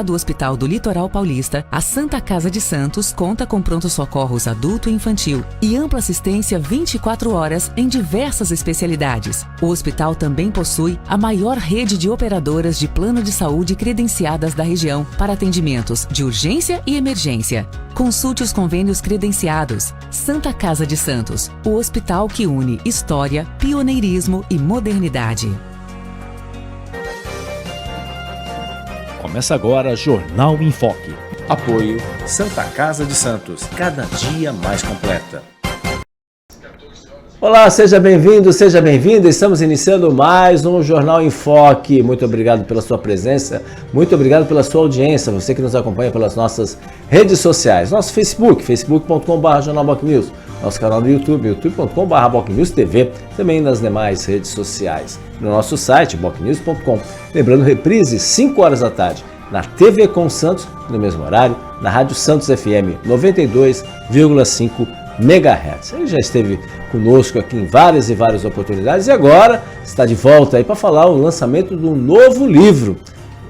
Do Hospital do Litoral Paulista, a Santa Casa de Santos conta com pronto-socorros adulto e infantil e ampla assistência 24 horas em diversas especialidades. O hospital também possui a maior rede de operadoras de plano de saúde credenciadas da região para atendimentos de urgência e emergência. Consulte os convênios credenciados. Santa Casa de Santos, o hospital que une história, pioneirismo e modernidade. Começa agora Jornal em Foque. Apoio Santa Casa de Santos, cada dia mais completa. Olá, seja bem-vindo, seja bem-vinda. Estamos iniciando mais um Jornal em Foque. Muito obrigado pela sua presença, muito obrigado pela sua audiência, você que nos acompanha pelas nossas redes sociais. Nosso Facebook, facebook.com/jornalbocnews. Nosso canal do YouTube, youtube.com/bocnewstv. Também nas demais redes sociais. No nosso site, bocnews.com. Lembrando, reprise 5 horas da tarde, na TV com Santos, no mesmo horário, na Rádio Santos FM 92,5 MHz. Ele já esteve conosco aqui em várias e várias oportunidades e agora está de volta aí para falar o lançamento de um novo livro.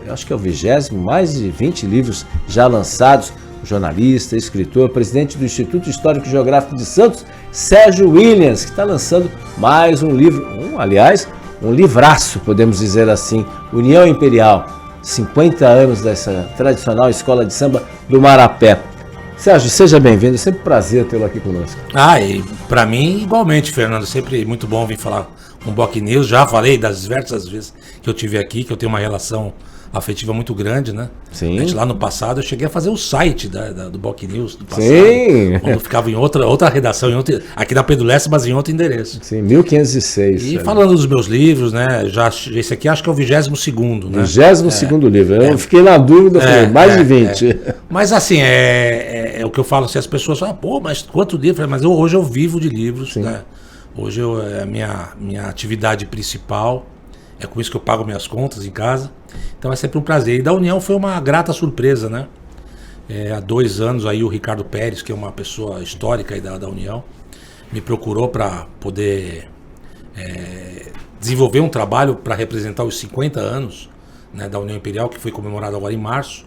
Eu acho que é o 20º, mais de 20 livros já lançados. Jornalista, escritor, presidente do Instituto Histórico e Geográfico de Santos, Sérgio Williams, que está lançando mais um livro, um livraço, podemos dizer assim, União Imperial, 50 anos dessa tradicional escola de samba do Marapé. Sérgio, seja bem-vindo, é sempre um prazer tê-lo aqui conosco. E para mim, igualmente, Fernando, sempre muito bom vir falar com o Boc News. Já falei das diversas vezes que eu tive aqui, que eu tenho uma relação afetiva muito grande, né? Sim. A gente, lá no passado, eu cheguei a fazer o site do Boc News do passado. Sim. Quando ficava em outra redação, aqui na Pedro Lessa, mas em outro endereço. Sim, 1506. E falando dos meus livros, né? Esse aqui acho que é o 22º, né? 22º livro. Eu fiquei na dúvida, falei, mais de 20. Mas assim, é o que eu falo, se as pessoas falam, pô, mas quanto livro? Eu falei, mas hoje eu vivo de livros, sim, né? Hoje é a minha atividade principal. É com isso que eu pago minhas contas em casa. Então é sempre um prazer. E da União foi uma grata surpresa, né? Há 2 anos aí o Ricardo Pérez, que é uma pessoa histórica aí da União, me procurou para poder desenvolver um trabalho para representar os 50 anos, né, da União Imperial, que foi comemorado agora em março.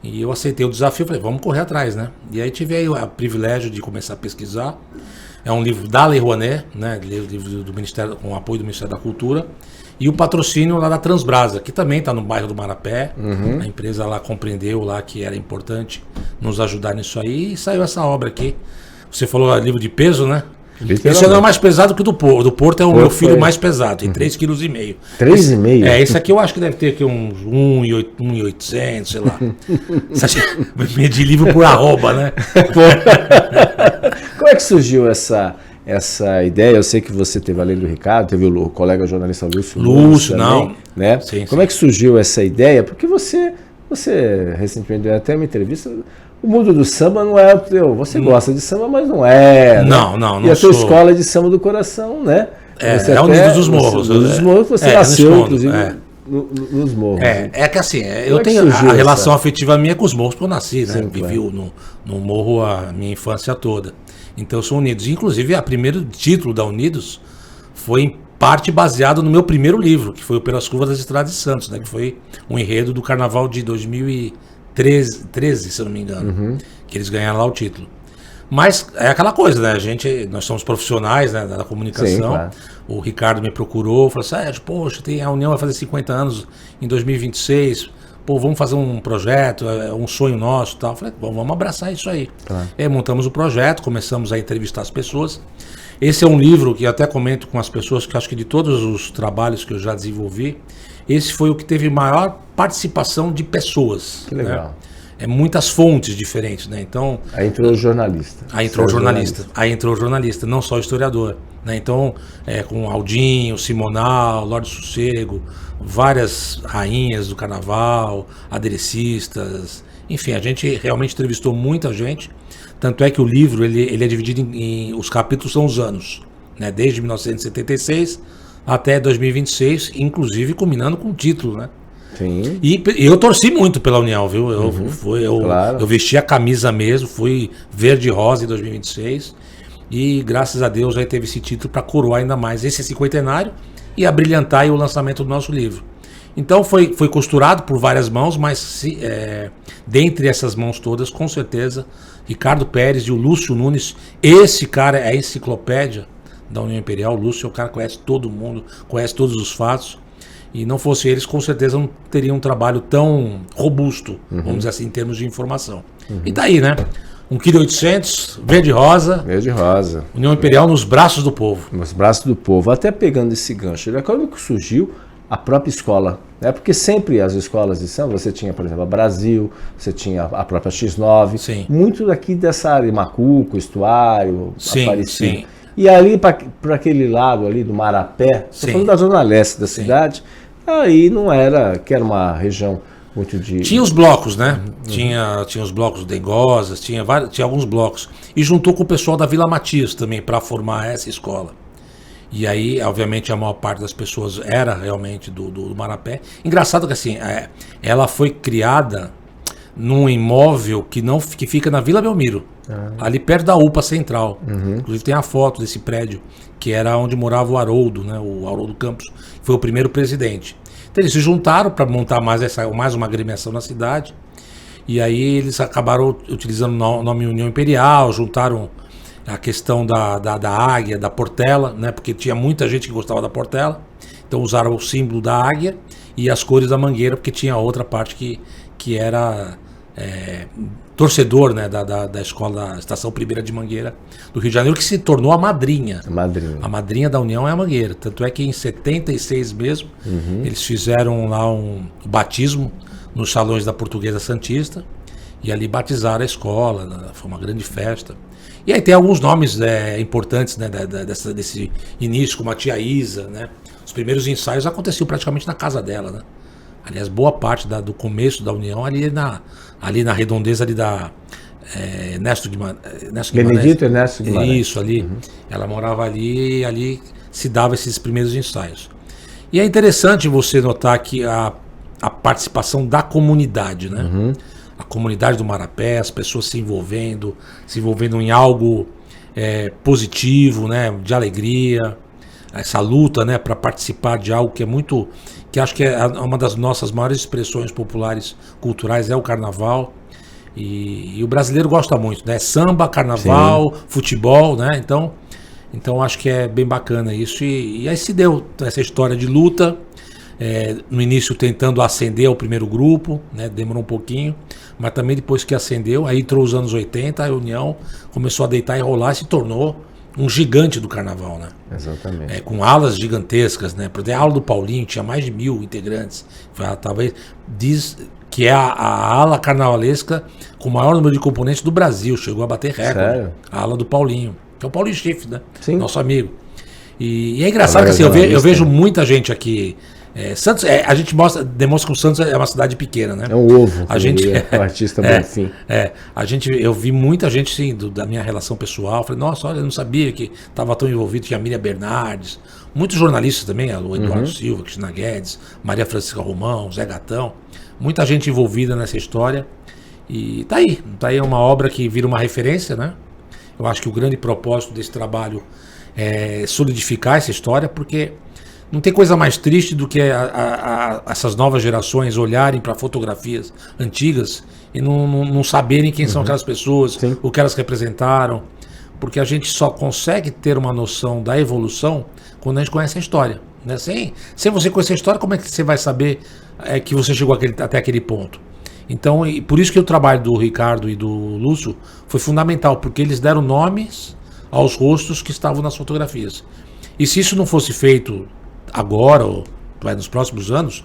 E eu aceitei o desafio, falei, vamos correr atrás, né? E aí tive aí o privilégio de começar a pesquisar. É um livro da Lei Rouanet, né? Livro do Ministério, com o apoio do Ministério da Cultura. E o patrocínio lá da Transbrasa, que também está no bairro do Marapé. A empresa lá compreendeu lá que era importante nos ajudar nisso aí. E saiu essa obra aqui. Você falou livro de peso, né? Esse não é mais pesado que o do Porto. O do Porto é o meu filho mais pesado, tem 3,5 kg. 3,5 kg? Esse aqui eu acho que deve ter aqui uns 1,800, sei lá. Medir livro por arroba, né? Como é que surgiu essa ideia? Eu sei que você teve, além do Ricardo, teve o colega jornalista Lúcio também, né? Sim, Como é que surgiu essa ideia? Porque você recentemente deu até uma entrevista. O mundo do samba não é o teu. Você gosta de samba, mas não é. Não, né? não. E a tua escola de samba do coração, né? É o Nido dos Morros. Você nasceu, inclusive, nos Morros. É que assim, eu tenho a relação afetiva minha com os morros, porque eu nasci, né? Sim, vivi no morro a minha infância toda. Então eu sou Unidos. Inclusive, o primeiro título da Unidos foi em parte baseado no meu primeiro livro, que foi o Pelas Curvas das Estradas de Santos, né? Que foi um enredo do Carnaval de 2013, se eu não me engano, que eles ganharam lá o título. Mas é aquela coisa, né? Nós somos profissionais, né, da comunicação. Sim, claro. O Ricardo me procurou, falou, Sérgio, poxa, a União vai fazer 50 anos em 2026, pô, vamos fazer um projeto, é um sonho nosso e tal. Eu falei, bom, vamos abraçar isso aí. Claro. Montamos o projeto, começamos a entrevistar as pessoas. Esse é um livro que eu até comento com as pessoas, que acho que de todos os trabalhos que eu já desenvolvi, esse foi o que teve maior participação de pessoas. Que legal. Né? Muitas fontes diferentes, né? Então, aí entrou o jornalista. Aí entrou o jornalista, não só o historiador, né? Então, com Aldinho, Simonal, Lorde Sossego, várias rainhas do carnaval, aderecistas, enfim, a gente realmente entrevistou muita gente. Tanto é que o livro ele é dividido os capítulos são os anos, né? Desde 1976 até 2026, inclusive culminando com o título, né? Sim. E eu torci muito pela União, viu? Claro. Eu vesti a camisa mesmo, fui verde e rosa em 2026 e graças a Deus aí teve esse título para coroar ainda mais esse cinquentenário e abrilhantar aí o lançamento do nosso livro. Então foi costurado por várias mãos, mas dentre essas mãos todas, com certeza, Ricardo Pérez e o Lúcio Nunes, esse cara é a enciclopédia da União Imperial. O Lúcio é o cara que conhece todo mundo, conhece todos os fatos. E não fosse eles, com certeza não teria um trabalho tão robusto, vamos dizer assim, em termos de informação. E tá aí, né? 1,8 kg, verde rosa. Verde rosa. União Imperial nos braços do povo. Nos braços do povo. Até pegando esse gancho, quando que surgiu a própria escola? Porque sempre as escolas de samba, você tinha, por exemplo, a Brasil, você tinha a própria X9. Sim. Muito daqui dessa área, Macuco, Estuário, Aparecida. Sim. E ali, para aquele lado ali do Marapé, estou falando da zona leste da cidade, aí não era, que era uma região muito de... Tinha os blocos, né? Tinha os blocos dengosas, tinha alguns blocos. E juntou com o pessoal da Vila Matias também para formar essa escola. E aí, obviamente, a maior parte das pessoas era realmente do Marapé. Engraçado que assim, ela foi criada num imóvel que fica na Vila Belmiro, ali perto da UPA Central. Inclusive tem a foto desse prédio, que era onde morava o Haroldo, né? O Haroldo Campos, que foi o primeiro presidente. Então eles se juntaram para montar mais uma agremiação na cidade. E aí eles acabaram utilizando o nome União Imperial, juntaram a questão da águia, da Portela, né? Porque tinha muita gente que gostava da Portela. Então usaram o símbolo da águia e as cores da mangueira, porque tinha outra parte que era torcedor, né, da escola da Estação Primeira de Mangueira do Rio de Janeiro, que se tornou a madrinha. A madrinha da União é a Mangueira. Tanto é que em 76 mesmo, eles fizeram lá um batismo nos salões da Portuguesa Santista e ali batizaram a escola. Foi uma grande festa. E aí tem alguns nomes importantes, né, desse início, como a tia Isa, né? Os primeiros ensaios aconteciam praticamente na casa dela, né? Aliás, boa parte do começo da União ali na redondeza ali da Ernesto Guimarães. Benedito Ernesto Guimarães. Isso, ali. Ela morava ali e ali se dava esses primeiros ensaios. E é interessante você notar que a participação da comunidade, né? A comunidade do Marapé, as pessoas se envolvendo em algo positivo, né? De alegria, essa luta, né? Para participar de algo que acho que é uma das nossas maiores expressões populares culturais, é o carnaval. E o brasileiro gosta muito, né? Samba, carnaval, futebol, né? Então acho que é bem bacana isso. E aí se deu essa história de luta, no início tentando ascender ao primeiro grupo, né? Demorou um pouquinho, mas também depois que ascendeu, aí entrou os anos 80, a União começou a deitar e rolar e se tornou um gigante do carnaval, né? Exatamente. Com alas gigantescas, né? Porque a ala do Paulinho tinha mais de 1.000 integrantes. Talvez diz que é a ala carnavalesca com o maior número de componentes do Brasil. Chegou a bater recorde. Sério? A ala do Paulinho. Que é o Paulinho Schiff, né? Sim. Nosso amigo. E é engraçado que assim, eu vejo muita gente aqui. Santos, a gente demonstra que o Santos é uma cidade pequena, né? É um ovo. O artista Bonfim. Eu vi muita gente, sim, da minha relação pessoal. Falei, nossa, olha, eu não sabia que estava tão envolvido. Tinha a Miriam Bernardes, muitos jornalistas também, o Eduardo Silva, Cristina Guedes, Maria Francisca Romão, Zé Gatão. Muita gente envolvida nessa história. E tá aí uma obra que vira uma referência, né? Eu acho que o grande propósito desse trabalho é solidificar essa história, porque não tem coisa mais triste do que essas novas gerações olharem para fotografias antigas e não saberem quem são aquelas pessoas, o que elas representaram. Porque a gente só consegue ter uma noção da evolução quando a gente conhece a história, né? Sem você conhecer a história, como é que você vai saber que você chegou até aquele ponto? Então, e por isso que o trabalho do Ricardo e do Lúcio foi fundamental, porque eles deram nomes aos rostos que estavam nas fotografias. E se isso não fosse feito agora, ou nos próximos anos,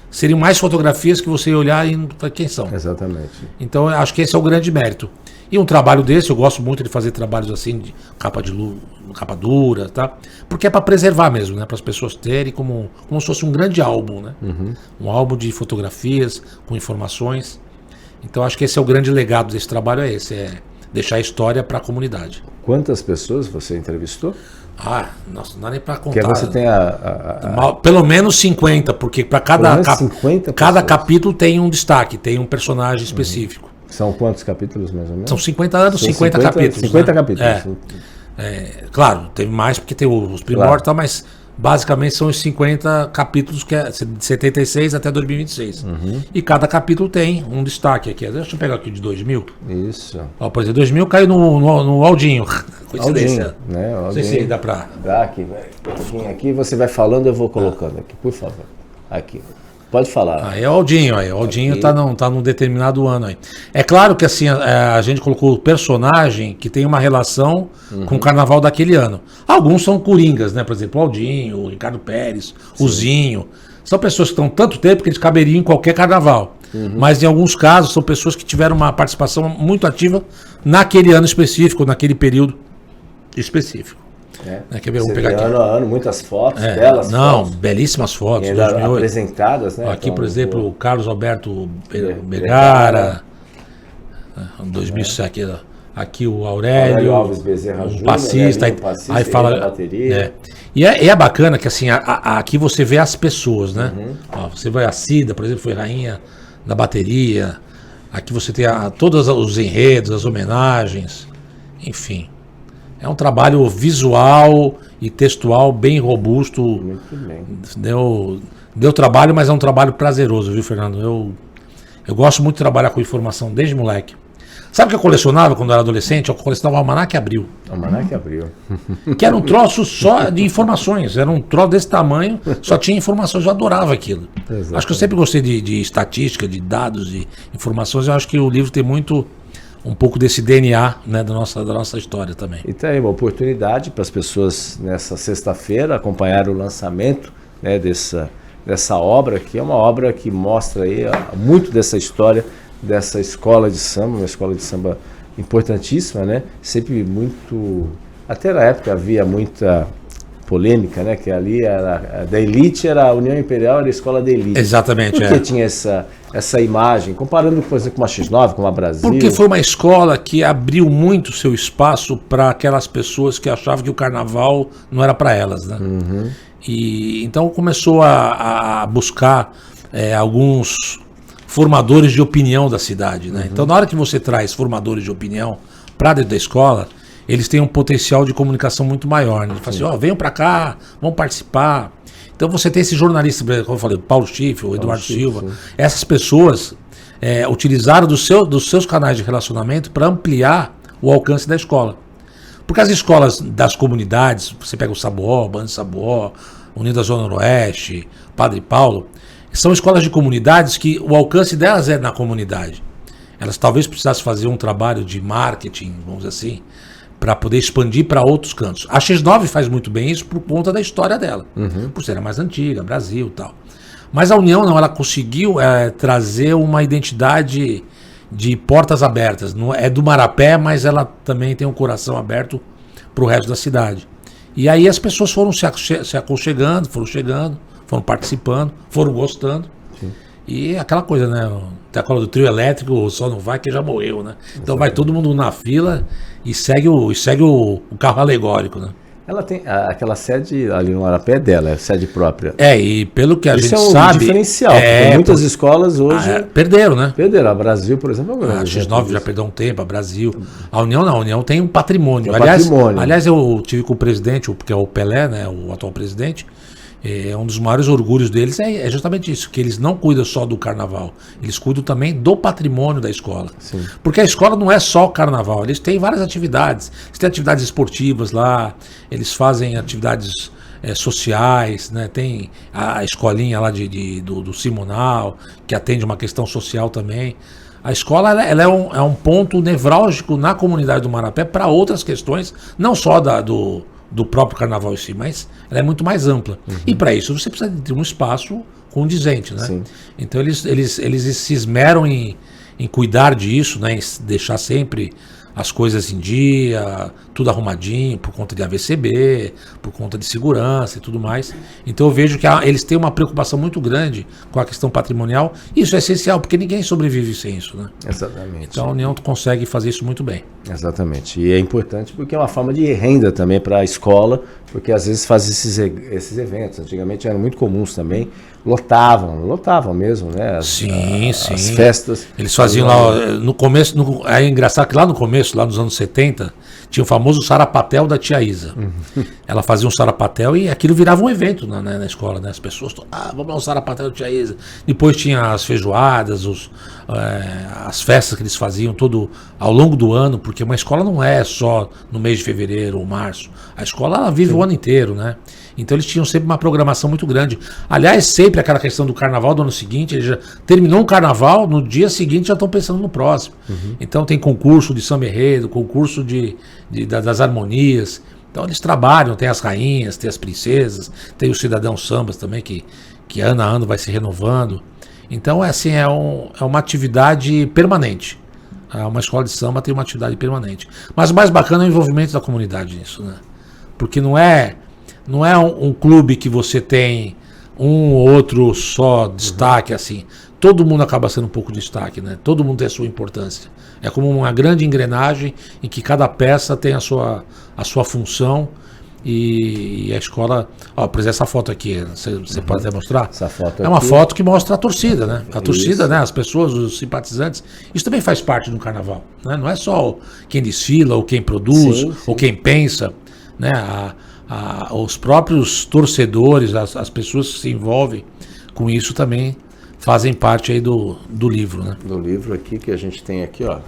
seriam mais fotografias que você ia olhar e quem são. Exatamente. Então, eu acho que esse é o grande mérito. E um trabalho desse, eu gosto muito de fazer trabalhos assim, de capa dura, tá? Porque é para preservar mesmo, né? Para as pessoas terem como se fosse um grande álbum, né? Um álbum de fotografias, com informações. Então, acho que esse é o grande legado desse trabalho, é deixar a história para a comunidade. Quantas pessoas você entrevistou? Nossa, não dá nem para contar. Que você tem pelo menos 50, porque para cada capítulo tem um destaque, tem um personagem específico. São quantos capítulos, mais ou menos? São 50 anos, 50 capítulos. 50 né? capítulos. Claro, teve mais porque tem os primórdios e tal, mas basicamente são os 50 capítulos, que é de 76 até 2026. E cada capítulo tem um destaque aqui. Deixa eu pegar aqui de 2000. Isso. Ó, por exemplo, 2000 caiu no Aldinho. Aldinho, né? Não sei se dá pra... Dá aqui, aqui você vai falando, eu vou colocando aqui, por favor. Aqui. Pode falar. É o Aldinho aí. O Aldinho tá num determinado ano aí. É claro que assim, a gente colocou o personagem que tem uma relação com o carnaval daquele ano. Alguns são coringas, né? Por exemplo, o Aldinho, o Ricardo Pérez, o Zinho. São pessoas que estão tanto tempo que eles caberiam em qualquer carnaval. Mas em alguns casos são pessoas que tiveram uma participação muito ativa naquele ano específico, naquele período específico. Quer ver? Vamos pegar aqui. Ano a ano, muitas fotos, belas fotos. Belíssimas fotos. 2008. Apresentadas, né? Aqui, por exemplo, o Carlos Alberto Bergara, 2007, aqui o Aurélio Alves Bezerra Júnior, passista, aí fala bateria. E é bacana que assim, aqui você vê as pessoas, né? Ó, você vê a Cida, por exemplo, foi rainha da bateria. Aqui você tem todos os enredos, as homenagens, enfim. É um trabalho visual e textual bem robusto. Muito bem. Deu trabalho, mas é um trabalho prazeroso, viu, Fernando? Eu gosto muito de trabalhar com informação desde moleque. Sabe o que eu colecionava quando eu era adolescente? Eu colecionava o Almanac Abril. Almanac Abril. Que era um troço só de informações. Era um troço desse tamanho, só tinha informações. Eu adorava aquilo. Exatamente. Acho que eu sempre gostei de estatística, de dados, de informações. Eu acho que o livro tem um pouco desse DNA, né, da nossa história também. E tem uma oportunidade para as pessoas nessa sexta-feira acompanhar o lançamento, né, dessa obra, que é uma obra que mostra aí muito dessa história dessa escola de samba, uma escola de samba importantíssima, né? Sempre muito... Até na época havia muita polêmica, né? Que ali era da elite, era a União Imperial, era a escola da elite. Exatamente. Por que tinha essa imagem, comparando, por exemplo, com a X9, com a Brasil? Porque foi uma escola que abriu muito seu espaço para aquelas pessoas que achavam que o carnaval não era para elas, né? E então começou a buscar alguns formadores de opinião da cidade, né? Então, na hora que você traz formadores de opinião para dentro da escola, eles têm um potencial de comunicação muito maior, né? Ele fala assim, venham para cá, vão participar. Então, você tem esse jornalista, como eu falei, o Paulo Schiff, o Eduardo Silva, essas pessoas utilizaram dos seus canais de relacionamento para ampliar o alcance da escola. Porque as escolas das comunidades, você pega o Sabuó, Bando Sabuó, Unidas Zona Noroeste, Padre Paulo, são escolas de comunidades que o alcance delas é na comunidade. Elas talvez precisassem fazer um trabalho de marketing, vamos dizer assim, para poder expandir para outros cantos. A X9 faz muito bem isso por conta da história dela, por ser a mais antiga, Brasil e tal. Mas a União não, ela conseguiu trazer uma identidade de portas abertas. Não é do Marapé, mas ela também tem um coração aberto para o resto da cidade. E aí as pessoas foram se aconchegando, foram chegando, foram participando, foram gostando. Sim. E aquela coisa, né? Tem a cola do trio elétrico, só não vai que já morreu, né? Então vai todo mundo na fila e segue o carro alegórico, né? Ela tem aquela sede ali no Marapé dela, é sede própria. E pelo que a gente sabe... Isso é um diferencial, porque muitas escolas hoje... perderam, né? Perderam. A Brasil, por exemplo... A X9 já perdeu um tempo, a Brasil... A União não, a União tem um patrimônio. Aliás, eu tive com o presidente, que é o Pelé, né? O atual presidente... Um dos maiores orgulhos deles é justamente isso, que eles não cuidam só do carnaval, eles cuidam também do patrimônio da escola. Sim. Porque a escola não é só o carnaval, eles têm várias atividades, eles têm atividades esportivas lá, eles fazem atividades sociais, né? Tem a escolinha lá do Simonal, que atende uma questão social também. A escola ela é um ponto nevrálgico na comunidade do Marapé para outras questões, não só do próprio carnaval em si, mas ela é muito mais ampla. E para isso você precisa de um espaço condizente, né? Sim. Então eles se esmeram em cuidar disso, né? Em deixar sempre as coisas em dia, tudo arrumadinho, por conta de AVCB, por conta de segurança e tudo mais. Então eu vejo que eles têm uma preocupação muito grande com a questão patrimonial. Isso é essencial, porque ninguém sobrevive sem isso, né? Exatamente. Então a União consegue fazer isso muito bem. Exatamente. E é importante porque é uma forma de renda também para a escola, porque às vezes faz esses eventos. Antigamente eram muito comuns também. Lotavam mesmo, né? As festas. Eles faziam lá no começo, é engraçado que lá no começo, começo, lá nos anos 70, tinha o famoso sarapatel da tia Isa. Ela fazia um sarapatel e aquilo virava um evento na escola, né? As pessoas, vamos lá, um sarapatel da tia Isa. Depois tinha as feijoadas, as festas que eles faziam todo ao longo do ano, porque uma escola não é só no mês de fevereiro ou março. A escola ela vive o ano inteiro, né? Então eles tinham sempre uma programação muito grande. Aliás, sempre aquela questão do carnaval do ano seguinte, ele já terminou um carnaval, no dia seguinte já estão pensando no próximo. Então tem concurso de samba enredo, concurso das harmonias. Então eles trabalham, tem as rainhas, tem as princesas, tem os cidadãos sambas também, que ano a ano vai se renovando. Então assim, é uma atividade permanente. Uma escola de samba tem uma atividade permanente. Mas o mais bacana é o envolvimento da comunidade nisso, né? Porque não é um clube que você tem um ou outro só destaque, assim. Todo mundo acaba sendo um pouco destaque, né? Todo mundo tem a sua importância. É como uma grande engrenagem em que cada peça tem a sua função e a escola... por exemplo, essa foto aqui, você pode até mostrar? Essa foto é uma foto que mostra a torcida, né? A torcida, né? As pessoas, os simpatizantes. Isso também faz parte do carnaval, né? Não é só quem desfila, ou quem produz, ou quem pensa, né? Os próprios torcedores, as pessoas que se envolvem com isso também fazem parte aí do livro, né? Do livro aqui que a gente tem aqui, ó,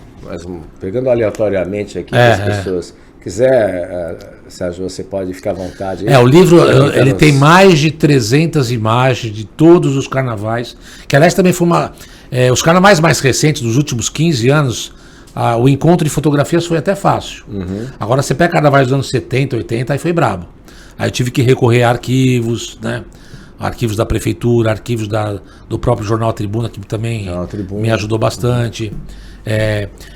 pegando aleatoriamente aqui as pessoas. Quiser, Sérgio, você pode ficar à vontade. O livro ele tem mais de 300 imagens de todos os carnavais, que aliás também foi os carnavais mais recentes dos últimos 15 anos. O encontro de fotografias foi até fácil. Agora você pega carnavais dos anos 70, 80, aí foi brabo. Aí eu tive que recorrer a arquivos, né? Arquivos da prefeitura, arquivos do próprio Jornal Tribuna, que também me ajudou bastante.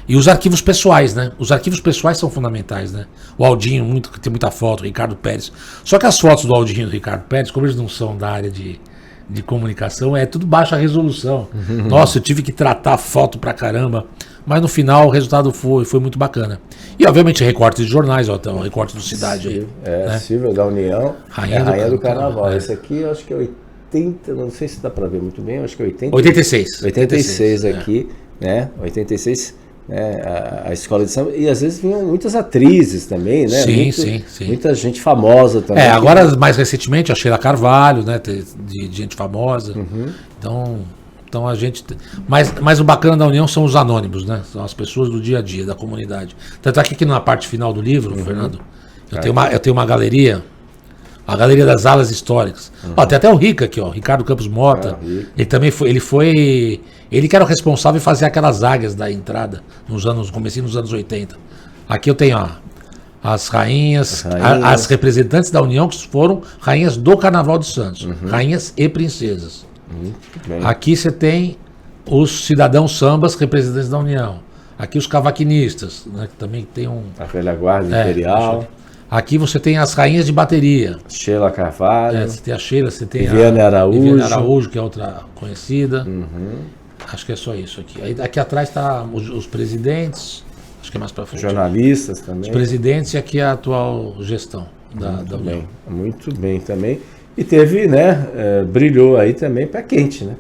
E os arquivos pessoais, né? Os arquivos pessoais são fundamentais, né? O Aldinho, que tem muita foto, o Ricardo Pérez. Só que as fotos do Aldinho e do Ricardo Pérez, como eles não são da área de comunicação, é tudo baixa resolução. Nossa, eu tive que tratar foto pra caramba. Mas no final o resultado foi muito bacana. E obviamente recortes de jornais, então, recorte do Cidade aí. Né? Silvia da União, Rainha do Carnaval. Esse aqui eu acho que é 80, não sei se dá para ver muito bem, eu acho que é 86 aqui, né? 86, né? A escola de samba. E às vezes vinham muitas atrizes também, né? Sim. Muita gente famosa também. Agora mais recentemente a Sheila Carvalho, né? De gente famosa. Então a gente... Mas o bacana da União são os anônimos, né? São as pessoas do dia a dia, da comunidade. Tanto é que aqui na parte final do livro, Fernando, eu tenho uma galeria, a Galeria das Alas Históricas. Tem até o Rica aqui, ó, Ricardo Campos Mota. Ele também foi... Ele que era o responsável em fazer aquelas águias da entrada, comecinho nos anos 80. Aqui eu tenho, as rainhas, as representantes da União, que foram rainhas do Carnaval de Santos. Rainhas e princesas. Aqui você tem os cidadãos sambas, representantes da União. Aqui os cavaquinistas, né, que também tem a velha guarda imperial. Aqui você tem as rainhas de bateria. Sheila Carvalho. Você tem a Sheila, você tem Viviane Araújo, que é outra conhecida. Acho que é só isso aqui. Aqui atrás está os presidentes, acho que é mais para frente. Jornalistas também. Os presidentes e aqui a atual gestão da União. Muito bem também. E teve, né, brilhou aí também pé quente, né?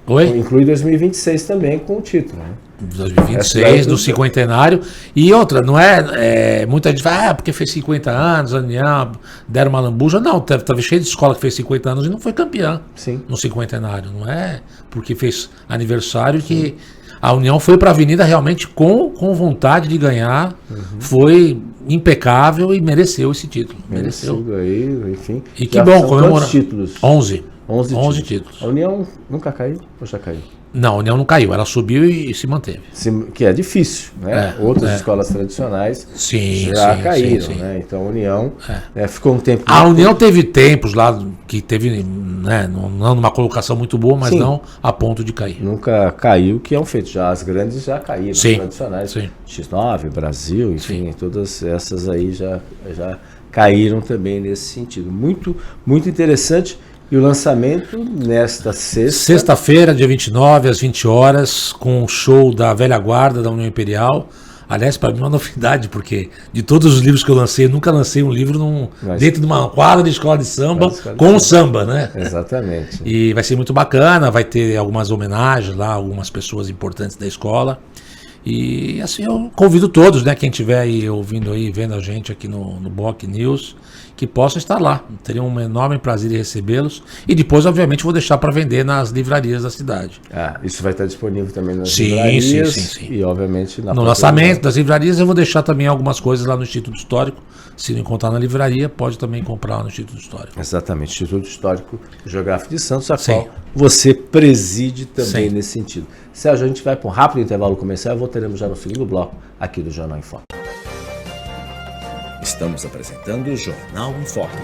Oi? Inclui 2026 também com o título, né? 2026, do cinquentenário. E outra, não muita gente fala, porque fez 50 anos, a União, deram uma lambuja. Não, teve cheio de escola que fez 50 anos e não foi campeã no cinquentenário. Não é porque fez aniversário que a União foi para a Avenida realmente com vontade de ganhar, foi impecável e mereceu esse título. Mereceu. Aí, enfim. E que bom, comemorar. Títulos? 11 títulos. A União nunca caiu ou já caiu? Não, a União não caiu, ela subiu e se manteve. Que é difícil, né? Outras escolas tradicionais já caíram, né? Então a União ficou um tempo... A União teve tempos lá que teve, né, não numa colocação muito boa, mas não a ponto de cair. Nunca caiu, que é um feito. Já as grandes já caíram, as tradicionais. X9, Brasil, enfim, todas essas aí já caíram também nesse sentido. Muito, muito interessante. E o lançamento nesta sexta-feira, dia 29, às 20 horas, com o show da Velha Guarda da União Imperial. Aliás, para mim é uma novidade, porque de todos os livros que eu lancei, eu nunca lancei um livro dentro de uma quadra de escola de samba com samba, né? Exatamente. E vai ser muito bacana, vai ter algumas homenagens lá, algumas pessoas importantes da escola. E assim, eu convido todos, né, quem estiver aí ouvindo aí, vendo a gente aqui no Boc News, que possa estar lá. Teria um enorme prazer em recebê-los. E depois, obviamente, vou deixar para vender nas livrarias da cidade. Isso vai estar disponível também nas livrarias. Sim. E, obviamente, no lançamento das livrarias, eu vou deixar também algumas coisas lá no Instituto Histórico. Se não encontrar na livraria, pode também comprar lá no Instituto Histórico. Exatamente, Instituto Histórico Geográfico de Santos, a qual você preside também nesse sentido. Sérgio, a gente vai para um rápido intervalo comercial e voltaremos já no segundo bloco aqui do Jornal em Foque. Estamos apresentando o Jornal em Foque.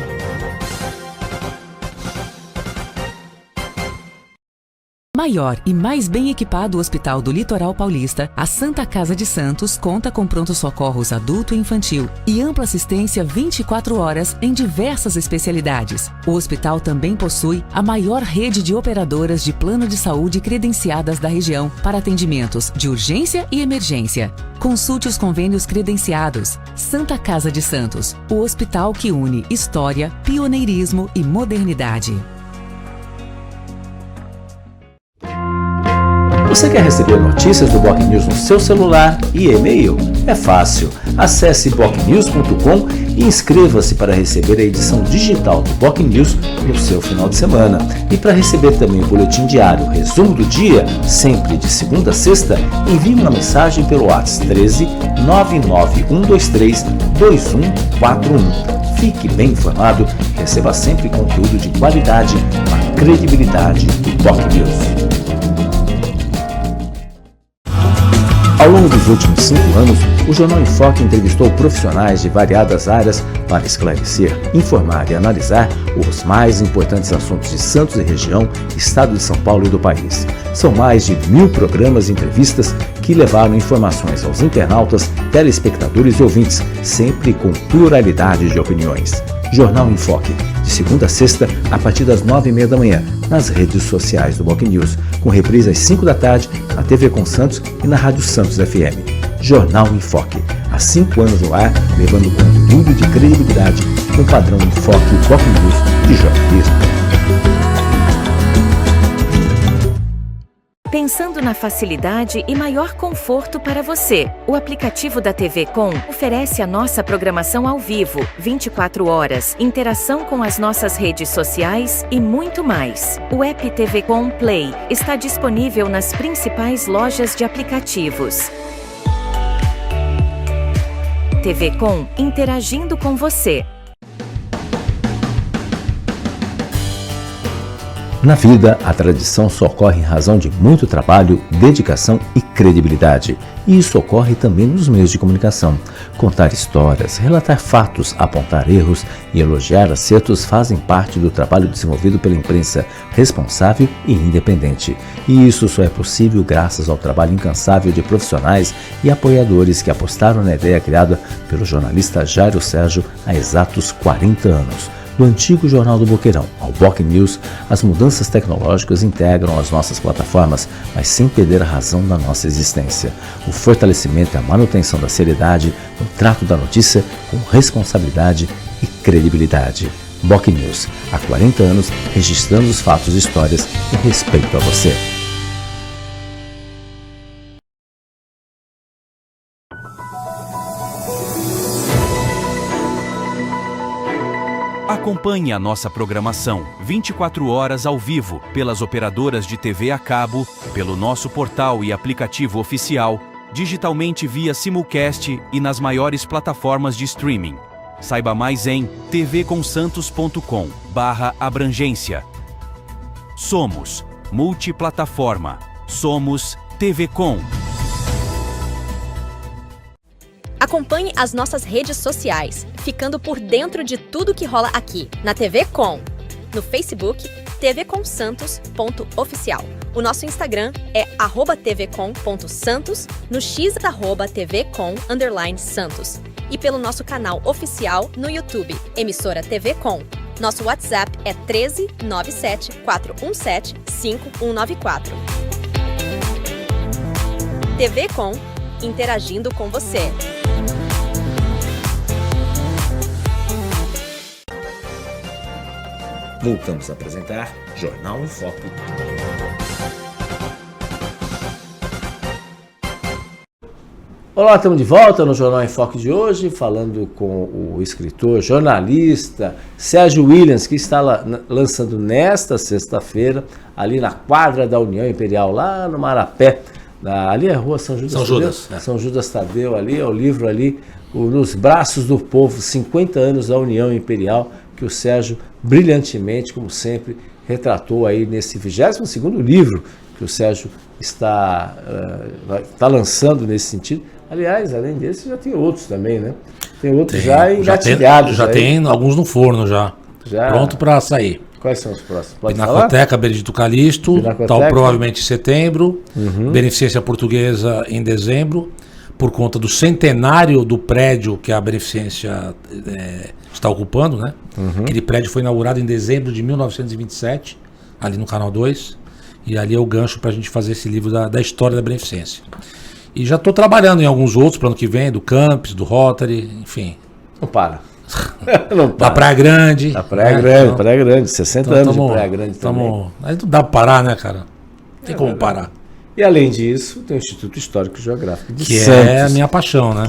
Maior e mais bem equipado Hospital do Litoral Paulista, a Santa Casa de Santos conta com pronto-socorros adulto e infantil e ampla assistência 24 horas em diversas especialidades. O hospital também possui a maior rede de operadoras de plano de saúde credenciadas da região para atendimentos de urgência e emergência. Consulte os convênios credenciados. Santa Casa de Santos, o hospital que une história, pioneirismo e modernidade. Você quer receber notícias do Boc News no seu celular e e-mail? É fácil. Acesse bocnews.com e inscreva-se para receber a edição digital do Boc News no seu final de semana. E para receber também o boletim diário, resumo do dia, sempre de segunda a sexta, envie uma mensagem pelo WhatsApp 13 99123 2141. Fique bem informado e receba sempre conteúdo de qualidade com a credibilidade do Boc News. Ao longo dos últimos 5 anos, o Jornal em Foque entrevistou profissionais de variadas áreas para esclarecer, informar e analisar os mais importantes assuntos de Santos e região, estado de São Paulo e do país. São mais de 1000 programas e entrevistas que levaram informações aos internautas, telespectadores e ouvintes, sempre com pluralidade de opiniões. Jornal em Foque, de segunda a sexta, a partir das 9h30 da manhã, nas redes sociais do Boc News, com reprise às 5 da tarde, na TV Com Santos e na Rádio Santos FM. Jornal em Foque, há 5 anos no ar, levando conteúdo de credibilidade com o padrão em Foque Boc News de jornalismo. Pensando na facilidade e maior conforto para você, o aplicativo da TV Com oferece a nossa programação ao vivo, 24 horas, interação com as nossas redes sociais e muito mais. O app TV Com Play está disponível nas principais lojas de aplicativos. TV Com, interagindo com você. Na vida, a tradição só ocorre em razão de muito trabalho, dedicação e credibilidade. E isso ocorre também nos meios de comunicação. Contar histórias, relatar fatos, apontar erros e elogiar acertos fazem parte do trabalho desenvolvido pela imprensa responsável e independente. E isso só é possível graças ao trabalho incansável de profissionais e apoiadores que apostaram na ideia criada pelo jornalista Jairo Sérgio há exatos 40 anos. Do antigo Jornal do Boqueirão ao Boc News, as mudanças tecnológicas integram as nossas plataformas, mas sem perder a razão da nossa existência. O fortalecimento e a manutenção da seriedade no trato da notícia com responsabilidade e credibilidade. Boc News, há 40 anos, registrando os fatos e histórias em respeito a você. Acompanhe a nossa programação 24 horas ao vivo pelas operadoras de TV a cabo, pelo nosso portal e aplicativo oficial, digitalmente via simulcast e nas maiores plataformas de streaming. Saiba mais em tvconsantos.com/abrangência. Somos multiplataforma. Somos TV Com. Acompanhe as nossas redes sociais, ficando por dentro de tudo que rola aqui, na TV Com. No Facebook, tvconsantos.oficial. O nosso Instagram é @tvcom.santos, no X @tvcom_santos. E pelo nosso canal oficial no YouTube, emissora TV Com. Nosso WhatsApp é 13 97 417 5194. TV Com, interagindo com você. Voltamos a apresentar Jornal em Foque. Olá, estamos de volta no Jornal em Foque de hoje, falando com o escritor, jornalista Sérgio Williams, que está lançando nesta sexta-feira, ali na quadra da União Imperial, lá no Marapé, ali é a rua São Judas Tadeu. São Judas Tadeu, ali é o livro ali, Nos Braços do Povo, 50 anos da União Imperial, que o Sérgio brilhantemente, como sempre, retratou aí nesse 22º livro que o Sérgio está lançando nesse sentido. Aliás, além desse, já tem outros também, né? Tem outros já engatilhados. Já tem alguns no forno já. Pronto para sair. Quais são os próximos? Pode Pinacoteca falar? Benedito Calixto, tal provavelmente em setembro. Beneficência Portuguesa em dezembro, por conta do centenário do prédio que a Beneficência está ocupando, né? Aquele prédio foi inaugurado em dezembro de 1927, ali no Canal 2. E ali é o gancho para a gente fazer esse livro da história da Beneficência. E já estou trabalhando em alguns outros para o ano que vem, do Campus, do Rotary, enfim. Não para. Não para. Da Praia Grande. Da Praia Grande, Praia Grande, 60 anos de Praia Grande também. Aí não dá para parar, né, cara? Não tem como parar. E além disso, tem o Instituto Histórico e Geográfico de Santos. Que é a minha paixão, né?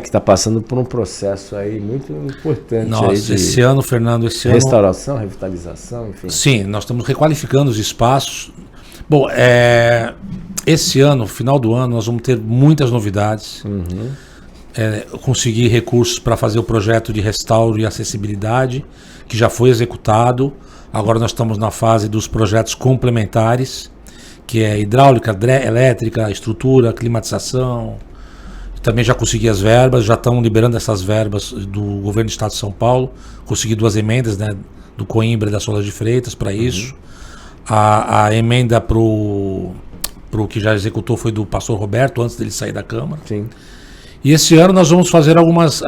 Que está passando por um processo aí muito importante. Nossa, aí de esse ano, Fernando, restauração, revitalização, enfim. Sim, nós estamos requalificando os espaços. Bom, esse ano, final do ano, nós vamos ter muitas novidades. Conseguir recursos para fazer o projeto de restauro e acessibilidade, que já foi executado. Agora nós estamos na fase dos projetos complementares, que é hidráulica, elétrica, estrutura, climatização. Também já consegui as verbas, já estão liberando essas verbas do governo do estado de São Paulo. Consegui 2 emendas, né, do Coimbra e da Sola de Freitas para isso. A emenda pro que já executou foi do pastor Roberto, antes dele sair da Câmara. Sim. E esse ano nós vamos fazer algumas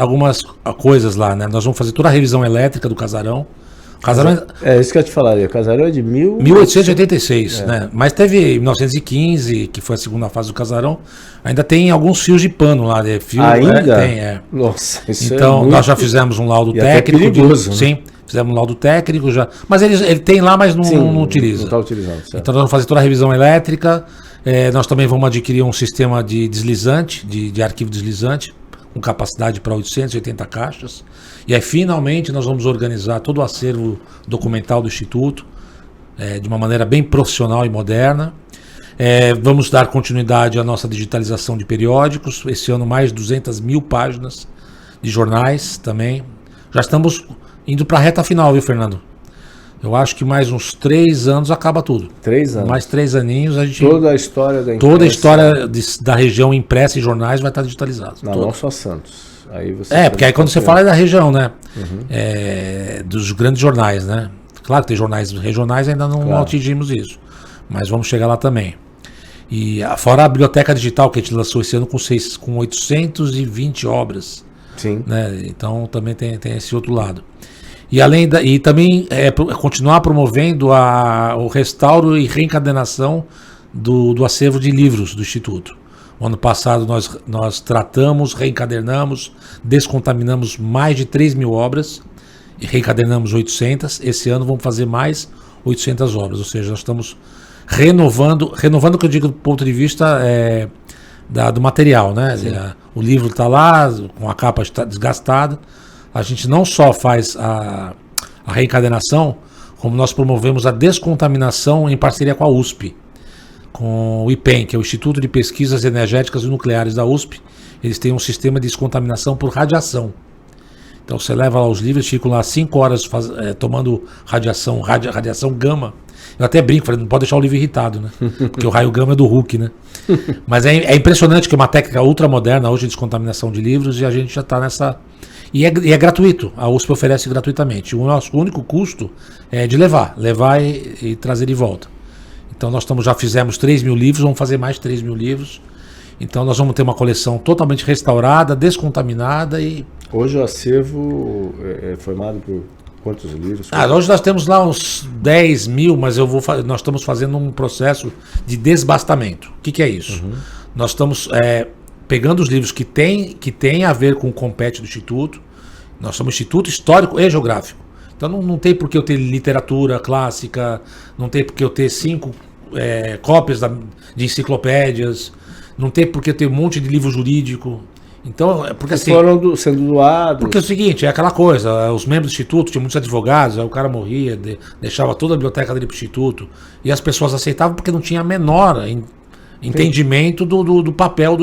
coisas lá, né? Nós vamos fazer toda a revisão elétrica do casarão. Isso que eu ia te falar, o casarão é de 1886, né? Mas teve 1915, que foi a segunda fase do casarão. Ainda tem alguns fios de pano lá. Ainda? Tem. Nossa, isso então, nós já fizemos um laudo técnico. É perigoso, sim, fizemos um laudo técnico já. Mas ele tem lá, mas não utiliza. Não está utilizando, certo. Então nós vamos fazer toda a revisão elétrica. Nós também vamos adquirir um sistema de deslizante, de arquivo deslizante, com capacidade para 880 caixas. E aí, finalmente, nós vamos organizar todo o acervo documental do Instituto, de uma maneira bem profissional e moderna. Vamos dar continuidade à nossa digitalização de periódicos. Esse ano, mais de 200 mil páginas de jornais também. Já estamos indo para a reta final, viu, Fernando? Eu acho que mais uns 3 anos acaba tudo. 3 anos. Mais 3 aninhos a gente... Toda a história da imprensa. Toda a história da região impressa em jornais vai estar digitalizada. Não só Santos. Aí porque aí quando você fala é da região, né? Dos grandes jornais, né? Claro que tem jornais regionais, ainda não atingimos isso. Mas vamos chegar lá também. E fora a biblioteca digital que a gente lançou esse ano com 820 obras. Sim. Né? Então também tem esse outro lado. E também continuar promovendo o restauro e reencadernação do acervo de livros do Instituto. O ano passado nós tratamos, reencadernamos, descontaminamos mais de 3 mil obras e reencadernamos 800. Esse ano vamos fazer mais 800 obras, ou seja, nós estamos renovando o que eu digo do ponto de vista do material, né? O livro está lá, com a capa desgastada. A gente não só faz a reencadernação, como nós promovemos a descontaminação em parceria com a USP, com o IPEN, que é o Instituto de Pesquisas Energéticas e Nucleares da USP. Eles têm um sistema de descontaminação por radiação. Então você leva lá os livros, ficam lá 5 horas tomando radiação gama. Eu até brinco, falei, não pode deixar o livro irritado, né? Porque o raio gama é do Hulk, né? Mas é impressionante que é uma técnica ultramoderna hoje de descontaminação de livros, e a gente já está nessa... E é gratuito, a USP oferece gratuitamente. O nosso único custo é de levar e trazer de volta. Então nós já fizemos 3 mil livros, vamos fazer mais 3 mil livros. Então nós vamos ter uma coleção totalmente restaurada, descontaminada e... Hoje o acervo é formado por quantos livros? Hoje nós temos lá uns 10 mil, mas nós estamos fazendo um processo de desbastamento. O que é isso? Nós estamos... pegando os livros que tem a ver com o compete do Instituto. Nós somos Instituto Histórico e Geográfico. Então não tem por que eu ter literatura clássica, não tem por que eu ter 5 cópias de enciclopédias. não tem porque ter um monte de livro jurídico. Então, porque assim, foram sendo doados. Porque é o seguinte, é aquela coisa, os membros do Instituto, tinham muitos advogados, aí o cara morria, deixava toda a biblioteca dele pro Instituto, e as pessoas aceitavam porque não tinha a menor entendimento do papel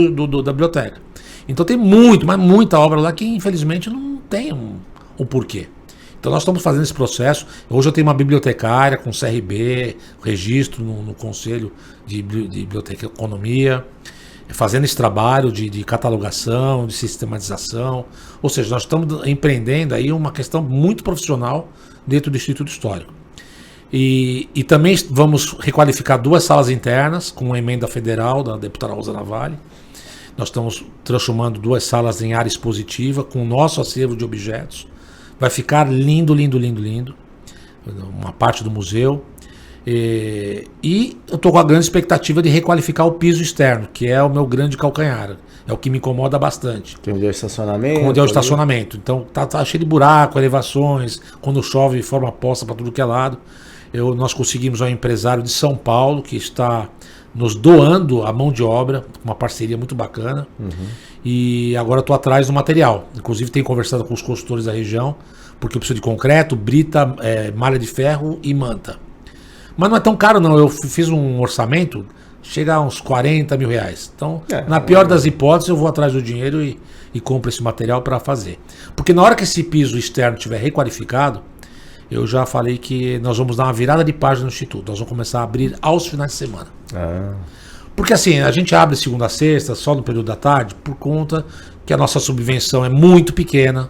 da biblioteca. Então tem mas muita obra lá que infelizmente não tem um porquê. Então nós estamos fazendo esse processo. Hoje eu tenho uma bibliotecária com CRB, registro no Conselho de Biblioteca e Economia, fazendo esse trabalho de catalogação, de sistematização. Ou seja, nós estamos empreendendo aí uma questão muito profissional dentro do Instituto Histórico. E também vamos requalificar 2 salas internas com uma emenda federal da deputada Rosa Navalli. Nós estamos transformando 2 salas em área expositiva com o nosso acervo de objetos. Vai ficar lindo, lindo, lindo, lindo. Uma parte do museu. E eu estou com a grande expectativa de requalificar o piso externo, que é o meu grande calcanhar. É o que me incomoda bastante. Tem onde é o estacionamento? Onde é o estacionamento. Então tá cheio de buraco, elevações. Quando chove, forma poça para tudo que é lado. Nós conseguimos um empresário de São Paulo que está nos doando a mão de obra, uma parceria muito bacana. E agora estou atrás do material. Inclusive tenho conversado com os consultores da região, porque eu preciso de concreto, brita, malha de ferro e manta. Mas não é tão caro não, eu fiz um orçamento, chega a uns 40 mil reais. Então, na pior das hipóteses, eu vou atrás do dinheiro e compro esse material para fazer. Porque na hora que esse piso externo estiver requalificado, eu já falei que nós vamos dar uma virada de página no Instituto. Nós vamos começar a abrir aos finais de semana. Porque assim, a gente abre segunda a sexta, só no período da tarde, por conta que a nossa subvenção é muito pequena.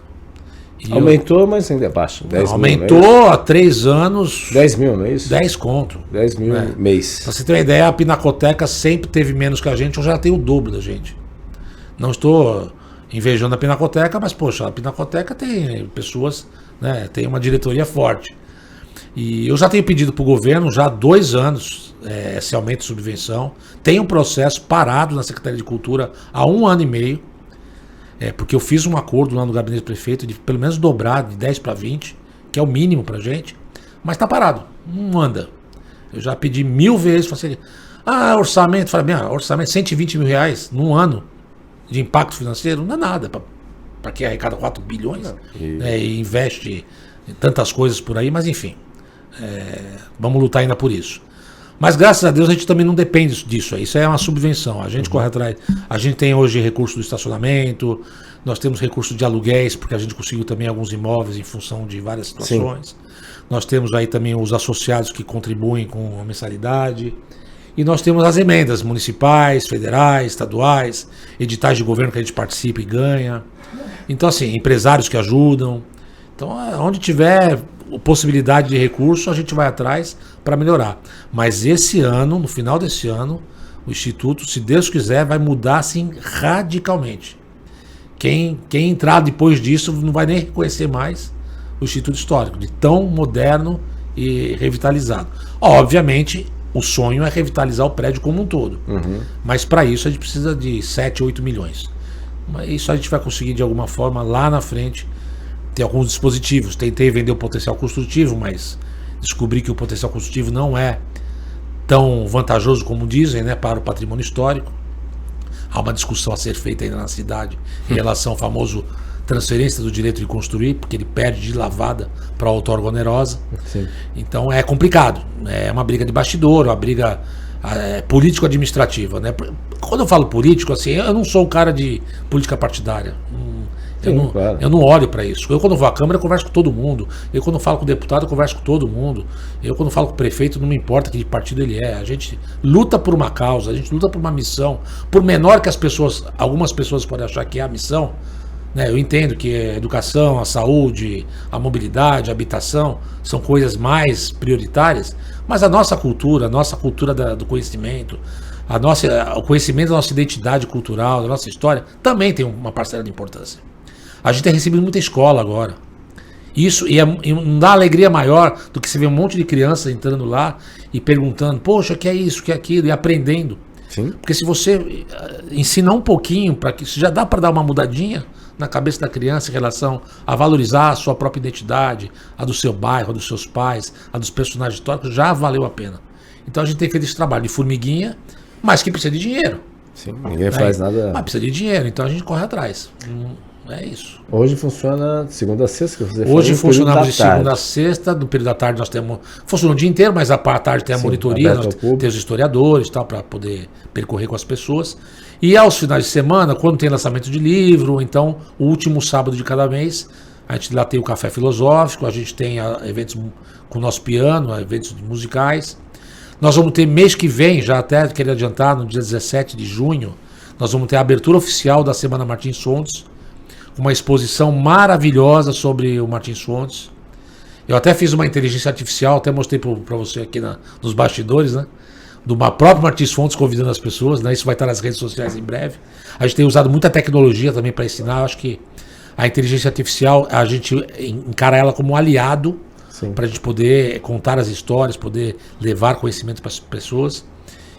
Aumentou, mas ainda é baixo. 10 aumentou mil, há 3 anos. 10 mil, não é isso? 10 conto. 10 mil mês. Pra você ter uma ideia, a Pinacoteca sempre teve menos que a gente, hoje já tem o dobro da gente. Não estou invejando a Pinacoteca, mas poxa, a Pinacoteca tem pessoas, né, tem uma diretoria forte. E eu já tenho pedido para o governo já há 2 anos esse aumento de subvenção. Tem um processo parado na Secretaria de Cultura há 1 ano e meio. Porque eu fiz um acordo lá no gabinete do prefeito de pelo menos dobrar de 10 para 20, que é o mínimo pra gente, mas tá parado, não anda. Eu já pedi 1000 vezes, falei assim, orçamento, falei, orçamento 120 mil reais num ano de impacto financeiro, não é nada, para quem arrecada 4 bilhões e investe em tantas coisas por aí, mas enfim, vamos lutar ainda por isso. Mas graças a Deus a gente também não depende disso. Isso é uma subvenção. A gente corre atrás. A gente tem hoje recurso do estacionamento, nós temos recurso de aluguéis, porque a gente conseguiu também alguns imóveis em função de várias situações. Sim. Nós temos aí também os associados que contribuem com a mensalidade. E nós temos as emendas municipais, federais, estaduais, editais de governo que a gente participa e ganha. Então, assim, empresários que ajudam. Então, onde tiver possibilidade de recurso, a gente vai atrás para melhorar. Mas esse ano, no final desse ano, o Instituto, se Deus quiser, vai mudar assim radicalmente. Quem entrar depois disso não vai nem reconhecer mais o Instituto Histórico, de tão moderno e revitalizado. Obviamente, o sonho é revitalizar o prédio como um todo. Mas para isso a gente precisa de 7, 8 milhões. Mas isso a gente vai conseguir de alguma forma lá na frente. Tem alguns dispositivos, tentei vender o potencial construtivo, mas descobri que o potencial construtivo não é tão vantajoso como dizem, né, para o patrimônio histórico. Há uma discussão a ser feita ainda na cidade em relação ao famoso transferência do direito de construir, porque ele perde de lavada para a outorga onerosa. Sim. Então é complicado, é uma briga de bastidor, uma briga político-administrativa, né? Quando eu falo político, assim, eu não sou um cara de política partidária. Eu não olho para isso. Eu, quando vou à Câmara, eu converso com todo mundo. Eu, quando falo com o deputado, eu converso com todo mundo. Eu, quando falo com o prefeito, não me importa que partido ele é. A gente luta por uma causa, a gente luta por uma missão. Por menor que algumas pessoas podem achar que é a missão, né? Eu entendo que a educação, a saúde, a mobilidade, a habitação são coisas mais prioritárias, mas a nossa cultura do conhecimento, o conhecimento da nossa identidade cultural, da nossa história, também tem uma parcela de importância. A gente tem recebido muita escola agora. Isso, e não dá alegria maior do que você ver um monte de crianças entrando lá e perguntando, poxa, o que é isso, o que é aquilo, e aprendendo. Sim. Porque se você ensinar um pouquinho, para que já dá para dar uma mudadinha na cabeça da criança em relação a valorizar a sua própria identidade, a do seu bairro, a dos seus pais, a dos personagens históricos, já valeu a pena. Então a gente tem feito esse trabalho de formiguinha, mas que precisa de dinheiro. Sim, ninguém faz nada. Mas precisa de dinheiro, então a gente corre atrás. É isso. Hoje funciona de segunda a sexta, que você Hoje funcionamos de segunda a sexta, no período da tarde nós temos. Funciona o dia inteiro, mas à tarde tem a monitoria, nós temos os historiadores tal, para poder percorrer com as pessoas. E aos finais de semana, quando tem lançamento de livro, então o último sábado de cada mês, a gente lá tem o Café Filosófico, a gente tem eventos com o nosso piano, eventos musicais. Nós vamos ter mês que vem, já até queria adiantar, no dia 17 de junho, nós vamos ter a abertura oficial da Semana Martins Fontes, uma exposição maravilhosa sobre o Martins Fontes. Eu até fiz uma inteligência artificial, até mostrei para você aqui nos bastidores, né? Do próprio Martins Fontes convidando as pessoas, né? Isso vai estar nas redes sociais em breve. A gente tem usado muita tecnologia também para ensinar. Eu acho que a inteligência artificial, a gente encara ela como um aliado para a gente poder contar as histórias, poder levar conhecimento para as pessoas.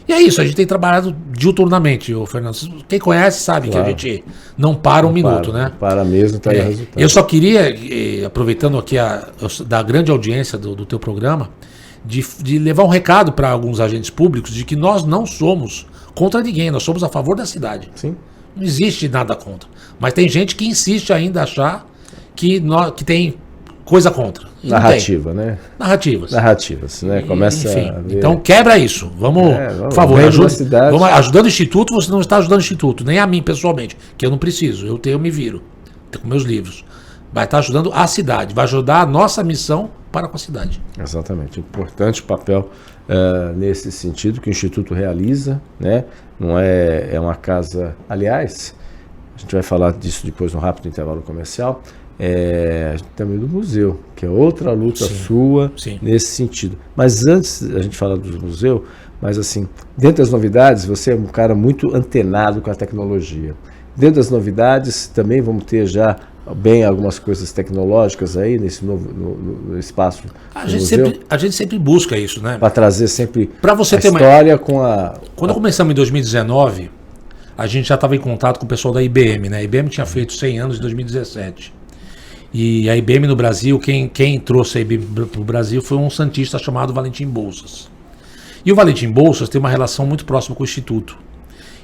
E é isso, a gente tem trabalhado diuturnamente, Fernando. Quem conhece sabe que a gente não para um minuto, né? Não para mesmo, está aí o resultado. Eu só queria, aproveitando aqui da grande audiência do teu programa, de levar um recado para alguns agentes públicos de que nós não somos contra ninguém, nós somos a favor da cidade. Sim. Não existe nada contra. Mas tem gente que insiste ainda a achar que tem coisa contra. Narrativa, né? Narrativas, né? Começa enfim, a ver... Então quebra isso. Vamos, por favor, vamos ajudando o Instituto, você não está ajudando o Instituto, nem a mim pessoalmente, que eu não preciso, eu me viro com meus livros. Vai estar ajudando a cidade, vai ajudar a nossa missão para com a cidade. Exatamente, importante papel nesse sentido que o Instituto realiza, né? Não é uma casa, aliás, a gente vai falar disso depois no rápido intervalo comercial. Também do museu, que é outra luta sua nesse sentido. Mas antes a gente falar do museu, mas assim, dentro das novidades, você é um cara muito antenado com a tecnologia. Dentro das novidades, também vamos ter já algumas coisas tecnológicas aí nesse novo no espaço do museu. A gente sempre busca isso, né? Para trazer sempre pra você a ter história com a... Quando começamos em 2019, a gente já estava em contato com o pessoal da IBM, né? A IBM tinha feito 100 anos em 2017. E a IBM no Brasil, quem trouxe a IBM para o Brasil foi um santista chamado Valentim Bolsas. E o Valentim Bolsas tem uma relação muito próxima com o Instituto.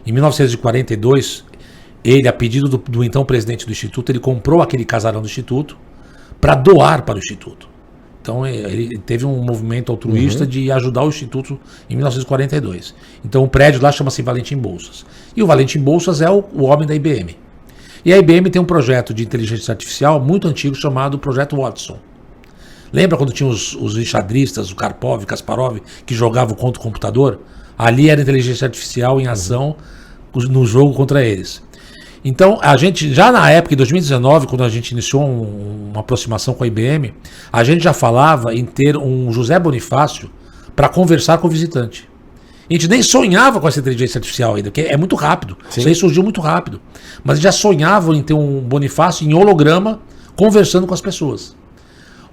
Em 1942, ele, a pedido do então presidente do Instituto, ele comprou aquele casarão do Instituto para doar para o Instituto. Então ele teve um movimento altruísta de ajudar o Instituto em 1942. Então o prédio lá chama-se Valentim Bolsas. E o Valentim Bolsas é o homem da IBM. E a IBM tem um projeto de inteligência artificial muito antigo chamado Projeto Watson. Lembra quando tinha os enxadristas, o Karpov, Kasparov, que jogavam contra o computador? Ali era inteligência artificial em ação no jogo contra eles. Então, a gente, já na época, em 2019, quando a gente iniciou uma aproximação com a IBM, a gente já falava em ter um José Bonifácio para conversar com o visitante. A gente nem sonhava com essa inteligência artificial ainda, porque é muito rápido. Sim. Isso aí surgiu muito rápido. Mas já sonhavam em ter um Bonifácio em holograma conversando com as pessoas.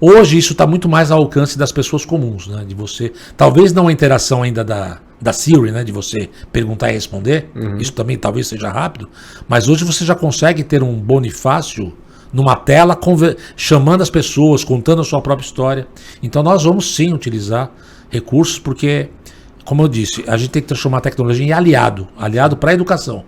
Hoje isso está muito mais ao alcance das pessoas comuns, né? De você, talvez não a interação ainda da Siri, né? De você perguntar e responder. Isso também talvez seja rápido. Mas hoje você já consegue ter um Bonifácio numa tela chamando as pessoas, contando a sua própria história. Então nós vamos sim utilizar recursos porque, como eu disse, a gente tem que transformar a tecnologia em aliado para a educação.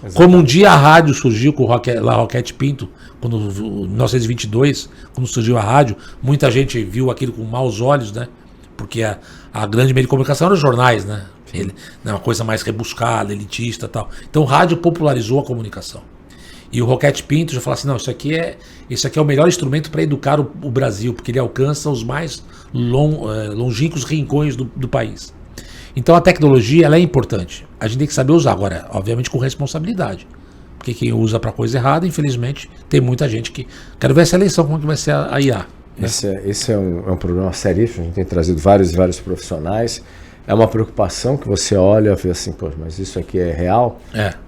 Exatamente. Como um dia a rádio surgiu com La Roquette Pinto, quando, em 1922, quando surgiu a rádio, muita gente viu aquilo com maus olhos, né? Porque a grande meio de comunicação eram os jornais, né? Uma coisa mais rebuscada, elitista e tal. Então o rádio popularizou a comunicação. E o Roquette Pinto já falou assim, não, isso aqui é o melhor instrumento para educar o Brasil, porque ele alcança os mais longínquos rincões do país. Então a tecnologia ela é importante. A gente tem que saber usar agora, obviamente com responsabilidade. Porque quem usa para coisa errada, infelizmente, tem muita gente que... Quero ver essa eleição, como que vai ser a IA. Né? Esse é um problema seríssimo, a gente tem trazido vários profissionais. É uma preocupação que você olha e vê assim, pô, mas isso aqui é real?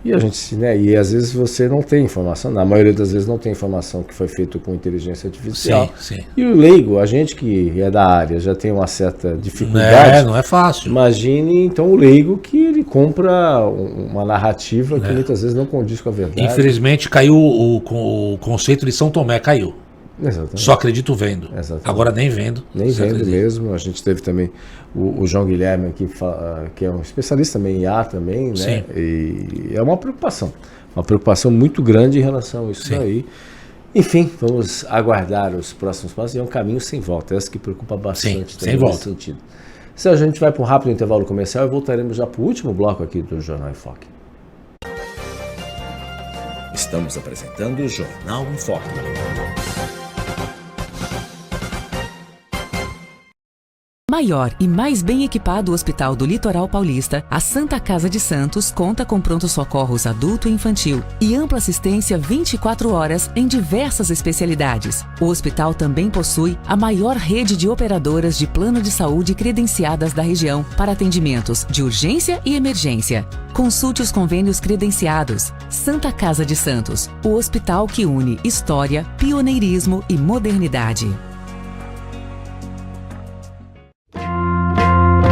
E a gente, né, e às vezes você não tem informação, na maioria das vezes não tem informação que foi feito com inteligência artificial. Sim. E o leigo, a gente que é da área, já tem uma certa dificuldade. Não é fácil. Imagine então o leigo que ele compra uma narrativa que muitas vezes não condiz com a verdade. Infelizmente caiu o conceito de São Tomé, caiu. Exatamente. Só acredito vendo. Exatamente. Agora nem vendo. Nem vendo mesmo. A gente teve também o João Guilherme aqui, que é um especialista também em IA também, né? Sim. E é uma preocupação muito grande em relação a isso aí. Enfim, vamos aguardar os próximos passos. E é um caminho sem volta. Essa que preocupa bastante também nesse sentido. Sérgio, a gente vai para um rápido intervalo comercial e voltaremos já para o último bloco aqui do Jornal em Foque. Estamos apresentando o Jornal em Foque. Maior e mais bem equipado hospital do Litoral Paulista, a Santa Casa de Santos conta com pronto-socorros adulto e infantil e ampla assistência 24 horas em diversas especialidades. O hospital também possui a maior rede de operadoras de plano de saúde credenciadas da região para atendimentos de urgência e emergência. Consulte os convênios credenciados. Santa Casa de Santos, o hospital que une história, pioneirismo e modernidade.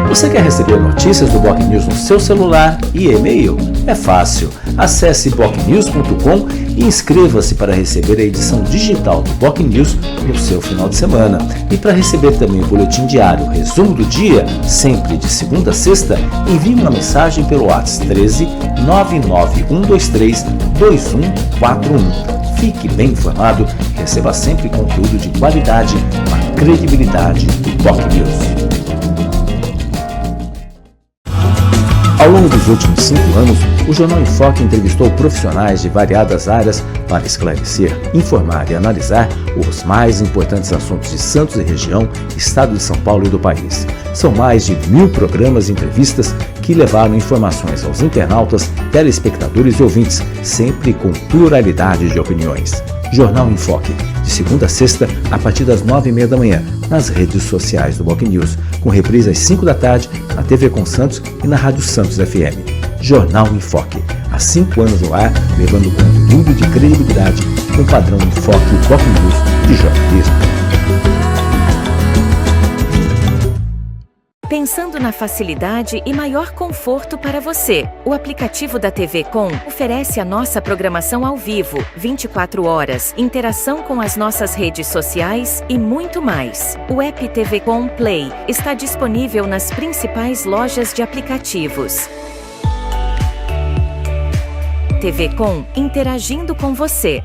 Você quer receber notícias do Boc News no seu celular e e-mail? É fácil. Acesse bocnews.com e inscreva-se para receber a edição digital do Boc News no seu final de semana. E para receber também o boletim diário, resumo do dia, sempre de segunda a sexta, envie uma mensagem pelo WhatsApp 13 99123 2141. Fique bem informado e receba sempre conteúdo de qualidade com a credibilidade do Boc News. Ao longo dos últimos 5 anos, o Jornal em Foque entrevistou profissionais de variadas áreas para esclarecer, informar e analisar os mais importantes assuntos de Santos e região, estado de São Paulo e do país. São mais de 1000 programas e entrevistas que levaram informações aos internautas, telespectadores e ouvintes, sempre com pluralidade de opiniões. Jornal em Foque, de segunda a sexta, a partir das 9h30 da manhã, nas redes sociais do Boc News, com reprise às 5 da tarde, na TV Com Santos e na Rádio Santos FM. Jornal em Foque, há 5 anos no ar, levando conteúdo de credibilidade com padrão em Foque Boc News de jornalismo. Pensando na facilidade e maior conforto para você, o aplicativo da TV Com oferece a nossa programação ao vivo, 24 horas, interação com as nossas redes sociais e muito mais. O app TV Com Play está disponível nas principais lojas de aplicativos. TV Com, interagindo com você.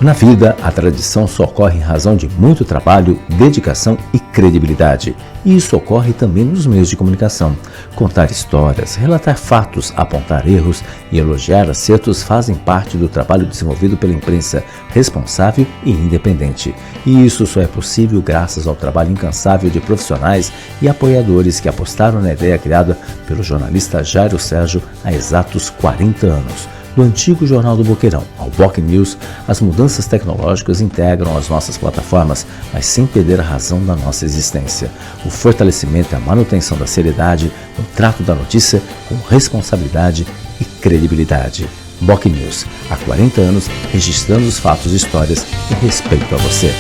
Na vida, a tradição só ocorre em razão de muito trabalho, dedicação e credibilidade. E isso ocorre também nos meios de comunicação. Contar histórias, relatar fatos, apontar erros e elogiar acertos fazem parte do trabalho desenvolvido pela imprensa responsável e independente. E isso só é possível graças ao trabalho incansável de profissionais e apoiadores que apostaram na ideia criada pelo jornalista Jairo Sérgio há exatos 40 anos. Do antigo Jornal do Boqueirão ao Boc News, as mudanças tecnológicas integram as nossas plataformas, mas sem perder a razão da nossa existência. O fortalecimento e a manutenção da seriedade no trato da notícia com responsabilidade e credibilidade. Boc News, há 40 anos, registrando os fatos e histórias em respeito a você.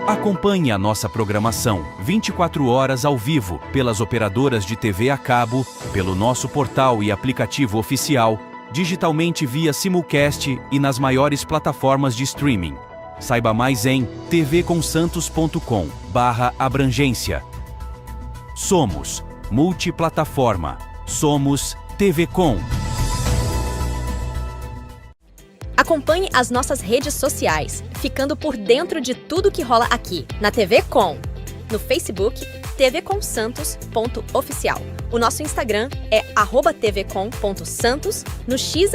Acompanhe a nossa programação 24 horas ao vivo pelas operadoras de TV a cabo, pelo nosso portal e aplicativo oficial, digitalmente via simulcast e nas maiores plataformas de streaming. Saiba mais em tvconsantos.com/abrangência. Somos multiplataforma. Somos TV Com. Acompanhe as nossas redes sociais, ficando por dentro de tudo que rola aqui, na TV Com. No Facebook, tvconsantos.oficial. O nosso Instagram é @tvcom.santos, no X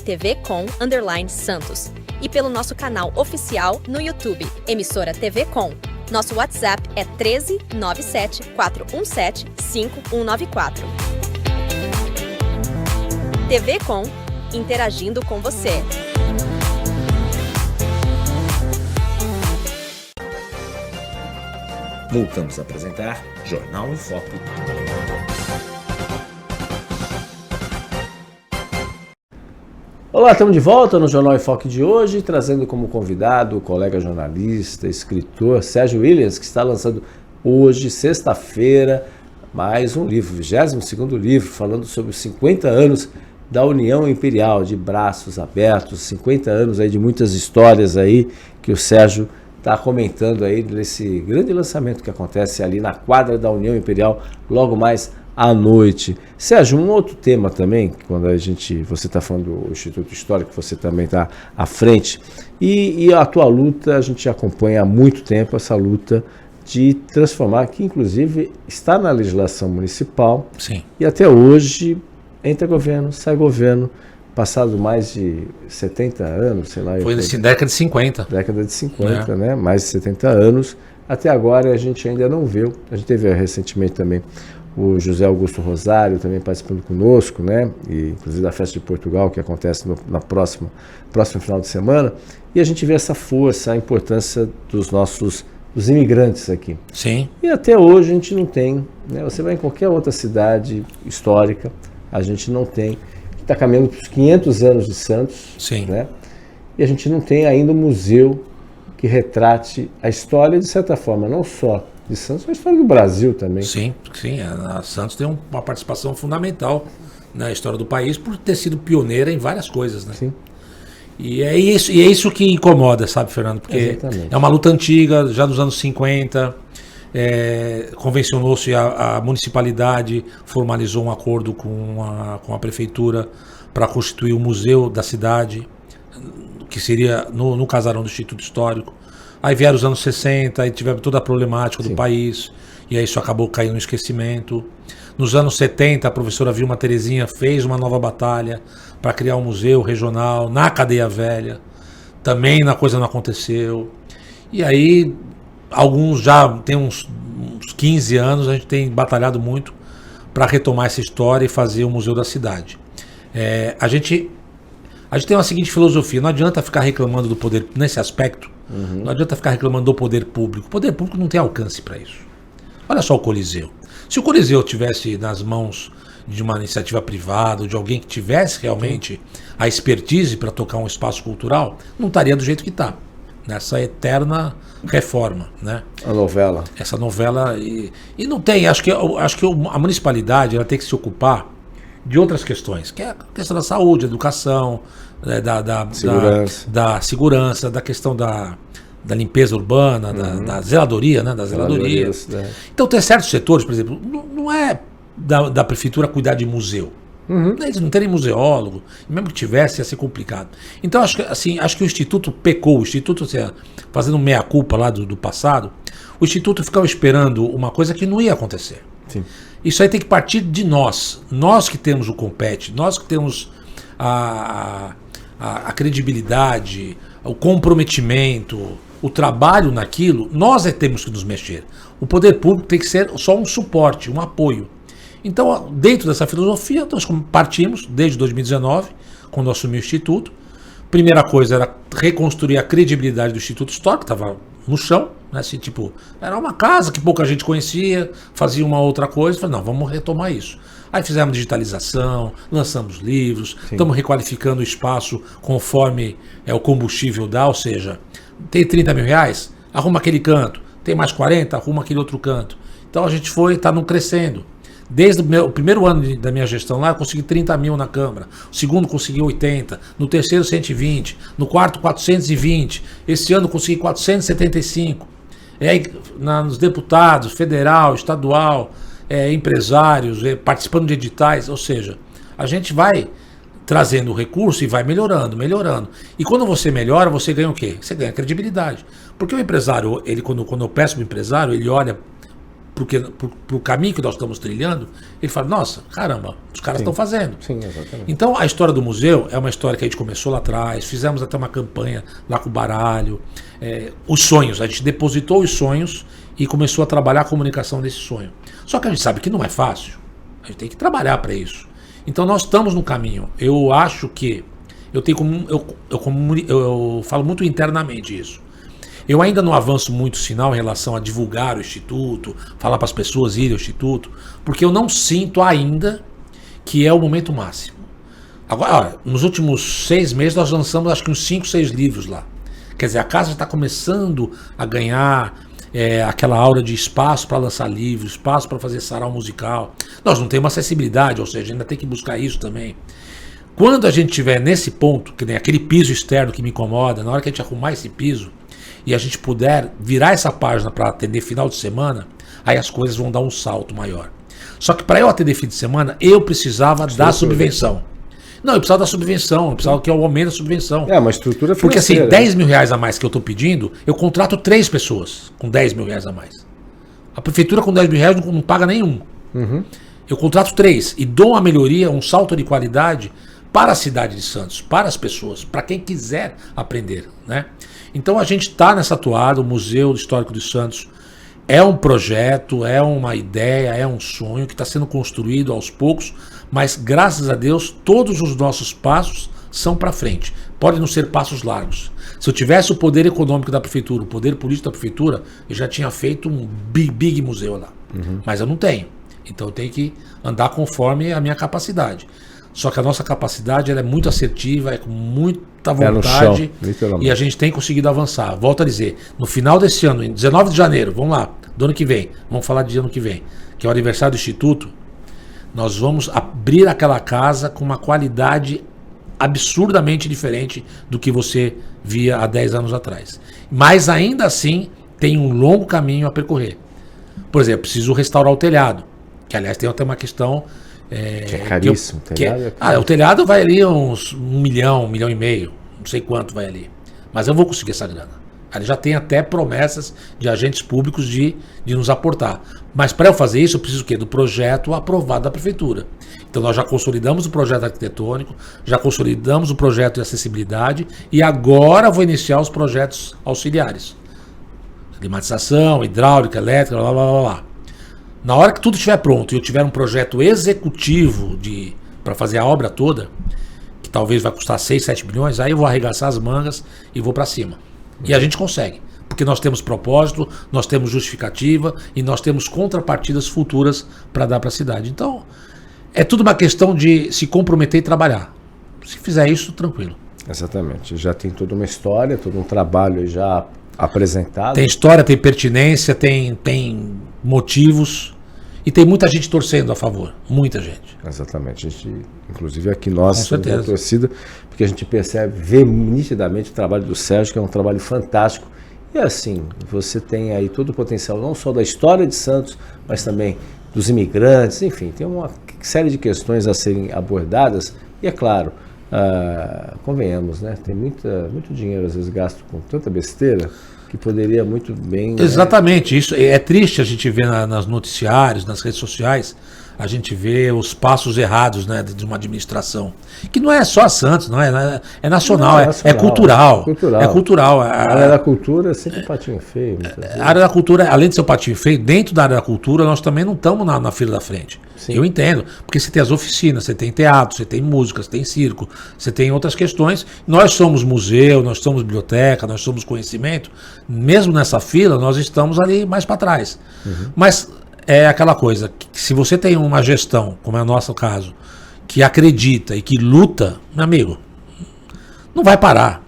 @tvcom_santos. E pelo nosso canal oficial no YouTube, emissora TV Com. Nosso WhatsApp é 13 97 417 5194. TV Com, interagindo com você. Voltamos a apresentar Jornal em Foque. Olá, estamos de volta no Jornal em Foque de hoje, trazendo como convidado o colega jornalista, escritor Sérgio Williams, que está lançando hoje, sexta-feira, mais um livro, 22º livro, falando sobre os 50 anos da União Imperial, de braços abertos, 50 anos aí de muitas histórias aí que o Sérgio está comentando aí desse grande lançamento que acontece ali na quadra da União Imperial, logo mais à noite. Sérgio, um outro tema também, quando você está falando do Instituto Histórico, você também está à frente, e a tua luta, a gente acompanha há muito tempo essa luta de transformar, que inclusive está na legislação municipal. Sim. E até hoje entra governo, sai governo, passado mais de 70 anos, sei lá. Foi assim, década de 50. Década de 50, né? Mais de 70 anos. Até agora a gente ainda não viu. A gente teve recentemente também o José Augusto Rosário também participando conosco, né? E, inclusive da Festa de Portugal, que acontece na próximo final de semana. E a gente vê essa força, a importância dos imigrantes aqui. Sim. E até hoje a gente não tem, né? Você vai em qualquer outra cidade histórica, a gente não tem. Está caminhando para os 500 anos de Santos. Sim. Né? E a gente não tem ainda um museu que retrate a história, de certa forma, não só de Santos, mas a história do Brasil também. Sim. A Santos tem uma participação fundamental na história do país por ter sido pioneira em várias coisas, né? Sim. E é isso que incomoda, sabe, Fernando? Porque exatamente. É uma luta antiga, já dos anos 50, convencionou-se a municipalidade, formalizou um acordo com a prefeitura para constituir o museu da cidade, que seria no casarão do Instituto Histórico. Aí vieram os anos 60 e tivemos toda a problemática do país, e aí isso acabou caindo no esquecimento. Nos anos 70, a professora Vilma Terezinha fez uma nova batalha para criar um museu regional na Cadeia Velha. Também a coisa não aconteceu. E aí, alguns já tem uns 15 anos, a gente tem batalhado muito para retomar essa história e fazer o Museu da Cidade. A gente tem uma seguinte filosofia: não adianta ficar reclamando do poder nesse aspecto, não adianta ficar reclamando do poder público. O poder público não tem alcance para isso. Olha só o Coliseu. Se o Coliseu tivesse nas mãos de uma iniciativa privada, ou de alguém que tivesse realmente a expertise para tocar um espaço cultural, não estaria do jeito que está, nessa eterna reforma, né? A novela. Essa novela, e não tem, acho que a municipalidade ela tem que se ocupar de outras questões, que é a questão da saúde, educação, da segurança, da questão da limpeza urbana, da zeladoria, né? Da zeladoria. Então tem certos setores, por exemplo, não é da prefeitura cuidar de museu. Eles não terem museólogo, mesmo que tivesse, ia ser complicado. Então acho que o Instituto pecou, o Instituto, fazendo meia-culpa lá do passado, o Instituto ficava esperando uma coisa que não ia acontecer. Sim. Isso aí tem que partir de nós que temos o compete, nós que temos a credibilidade, o comprometimento, o trabalho naquilo, nós temos que nos mexer. O poder público tem que ser só um suporte, um apoio. Então, dentro dessa filosofia, nós partimos desde 2019, quando eu assumi o Instituto. Primeira coisa era reconstruir a credibilidade do Instituto Histórico, que estava no chão, né? Assim, tipo, era uma casa que pouca gente conhecia, fazia uma outra coisa. Falei, não, vamos retomar isso. Aí fizemos digitalização, lançamos livros, estamos requalificando o espaço conforme o combustível dá, ou seja, tem 30 mil reais, arruma aquele canto, tem mais 40, arruma aquele outro canto. Então a gente está crescendo. Desde o primeiro ano da minha gestão lá, eu consegui 30 mil na Câmara. O segundo consegui 80. No terceiro, 120. No quarto, 420. Esse ano consegui 475. E aí, nos deputados, federal, estadual, empresários, participando de editais. Ou seja, a gente vai trazendo recurso e vai melhorando. E quando você melhora, você ganha o quê? Você ganha credibilidade. Porque o empresário, quando eu peço para o empresário, ele olha para o caminho que nós estamos trilhando, ele fala, nossa, caramba, os caras estão fazendo. Sim, exatamente. Então a história do museu é uma história que a gente começou lá atrás, fizemos até uma campanha lá com o baralho, os sonhos, a gente depositou os sonhos e começou a trabalhar a comunicação desse sonho. Só que a gente sabe que não é fácil, a gente tem que trabalhar para isso. Então nós estamos no caminho. Eu acho que eu falo muito internamente isso. Eu ainda não avanço muito sinal em relação a divulgar o Instituto, falar para as pessoas irem ao Instituto, porque eu não sinto ainda que é o momento máximo. Agora, olha, nos últimos 6 meses nós lançamos acho que uns 5, 6 livros lá. Quer dizer, a casa está começando a ganhar aquela aura de espaço para lançar livros, espaço para fazer sarau musical. Nós não temos acessibilidade, ou seja, ainda tem que buscar isso também. Quando a gente estiver nesse ponto, que nem aquele piso externo que me incomoda, na hora que a gente arrumar esse piso e a gente puder virar essa página para atender final de semana, aí as coisas vão dar um salto maior. Só que para eu atender fim de semana, eu precisava da subvenção. Não, eu precisava da subvenção, eu precisava que eu aumente a subvenção. Uma estrutura financeira. Porque assim, 10 mil reais a mais que eu estou pedindo, eu contrato 3 pessoas com 10 mil reais a mais. A prefeitura com 10 mil reais não paga nenhum. Eu contrato 3 e dou uma melhoria, um salto de qualidade para a cidade de Santos, para as pessoas, para quem quiser aprender, né? Então a gente está nessa toada, o Museu Histórico de Santos é um projeto, é uma ideia, é um sonho que está sendo construído aos poucos, mas graças a Deus todos os nossos passos são para frente. Podem não ser passos largos. Se eu tivesse o poder econômico da prefeitura, o poder político da prefeitura, eu já tinha feito um big museu lá. Mas eu não tenho. Então eu tenho que andar conforme a minha capacidade. Só que a nossa capacidade ela é muito assertiva, é com muita vontade e a gente tem conseguido avançar. Volto a dizer, no final desse ano, em 19 de janeiro, vamos lá, do ano que vem, vamos falar de ano que vem, que é o aniversário do Instituto, nós vamos abrir aquela casa com uma qualidade absurdamente diferente do que você via há 10 anos atrás. Mas ainda assim tem um longo caminho a percorrer. Por exemplo, preciso restaurar o telhado, que aliás tem até uma questão... que é caríssimo. O telhado vai ali uns 1 milhão, 1,5 milhão, não sei quanto vai ali. Mas eu vou conseguir essa grana. Ali já tem até promessas de agentes públicos de nos aportar. Mas para eu fazer isso, eu preciso o quê? Do projeto aprovado da prefeitura. Então nós já consolidamos o projeto arquitetônico, já consolidamos o projeto de acessibilidade e agora vou iniciar os projetos auxiliares. Climatização, hidráulica, elétrica, blá blá blá blá. Na hora que tudo estiver pronto e eu tiver um projeto executivo para fazer a obra toda, que talvez vai custar 6, 7 milhões, aí eu vou arregaçar as mangas e vou para cima. E a gente consegue, porque nós temos propósito, nós temos justificativa e nós temos contrapartidas futuras para dar para a cidade. Então, é tudo uma questão de se comprometer e trabalhar. Se fizer isso, tranquilo. Exatamente. Já tem toda uma história, todo um trabalho já apresentado. Tem história, tem pertinência, tem motivos e tem muita gente torcendo a favor, muita gente. Exatamente, a gente, inclusive aqui nós somos uma torcida, porque a gente vê nitidamente o trabalho do Sérgio, que é um trabalho fantástico. E assim, você tem aí todo o potencial, não só da história de Santos, mas também dos imigrantes, enfim, tem uma série de questões a serem abordadas. E é claro, convenhamos, né? Tem muito dinheiro às vezes gasto com tanta besteira que poderia muito bem... Exatamente, isso é triste a gente ver nos noticiários, nas redes sociais, a gente vê os passos errados, né, de uma administração, que não é só a Santos, não é, é nacional, é cultural. É cultural. A área da cultura é sempre um patinho feio. A área da cultura, além de ser um patinho feio, dentro da área da cultura nós também não estamos na fila da frente. Sim. Eu entendo, porque você tem as oficinas, você tem teatro, você tem música, você tem circo, você tem outras questões. Nós somos museu, nós somos biblioteca, nós somos conhecimento. Mesmo nessa fila, nós estamos ali mais para trás. Mas é aquela coisa, que se você tem uma gestão, como é o nosso caso, que acredita e que luta, meu amigo, não vai parar.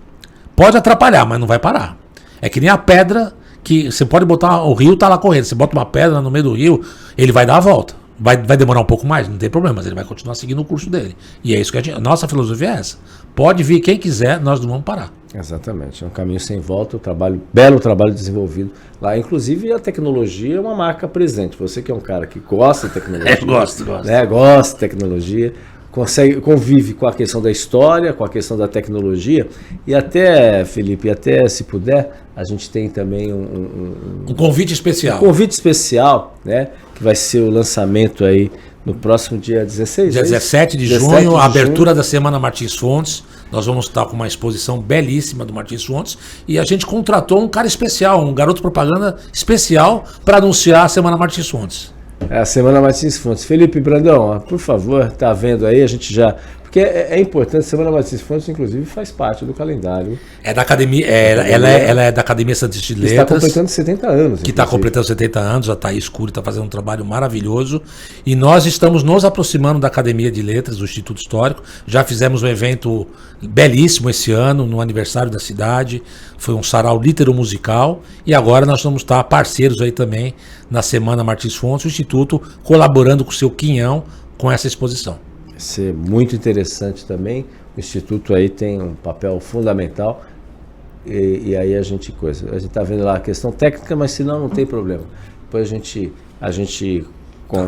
Pode atrapalhar, mas não vai parar. É que nem a pedra que você pode botar, o rio está lá correndo, você bota uma pedra no meio do rio, ele vai dar a volta. Vai demorar um pouco mais? Não tem problema, mas ele vai continuar seguindo o curso dele. E é isso que a nossa filosofia é essa. Pode vir quem quiser, nós não vamos parar. Exatamente, é um caminho sem volta, belo trabalho desenvolvido lá. Inclusive a tecnologia é uma marca presente. Você que é um cara que gosta de tecnologia. Gosto. Né, gosta de tecnologia, convive com a questão da história, com a questão da tecnologia. E até, Felipe, se puder, a gente tem também um convite especial. Um convite especial, né? Que vai ser o lançamento aí no próximo dia 16. Dia 17 de junho, a abertura da Semana Martins Fontes. Nós vamos estar com uma exposição belíssima do Martins Fontes e a gente contratou um cara especial, um garoto propaganda especial para anunciar a Semana Martins Fontes. É a Semana Martins Fontes. Felipe Brandão, por favor, tá vendo aí, a gente já... Porque é importante, Semana Martins Fontes, inclusive, faz parte do calendário. É da academia, ela é da Academia Santista de Letras. Está completando 70 anos. Que está completando 70 anos, a Thaís Cury está fazendo um trabalho maravilhoso. E nós estamos nos aproximando da Academia de Letras, do Instituto Histórico. Já fizemos um evento belíssimo esse ano, no aniversário da cidade. Foi um sarau litero-musical. E agora nós vamos estar parceiros aí também na Semana Martins Fontes, o Instituto colaborando com o seu quinhão com essa exposição. Ser muito interessante também. O Instituto aí tem um papel fundamental e aí a gente está vendo lá a questão técnica, mas senão não tem problema. Depois a gente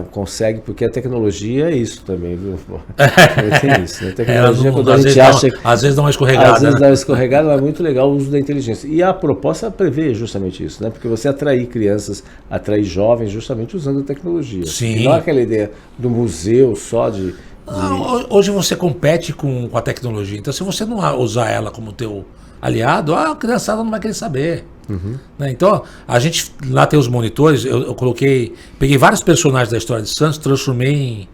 consegue, porque a tecnologia é isso também, viu? Tem isso, né? A tecnologia, quando a gente acha que... Às vezes dá uma escorregada. Às vezes dá uma escorregada, mas é muito legal o uso da inteligência. E a proposta prevê justamente isso, né? Porque você atrair crianças, atrair jovens, justamente usando a tecnologia. Sim. E não aquela ideia do museu só de... Hoje você compete com a tecnologia, então se você não usar ela como teu aliado, a criançada não vai querer saber. Né? Então a gente lá tem os monitores, eu peguei vários personagens da história de Santos, transformei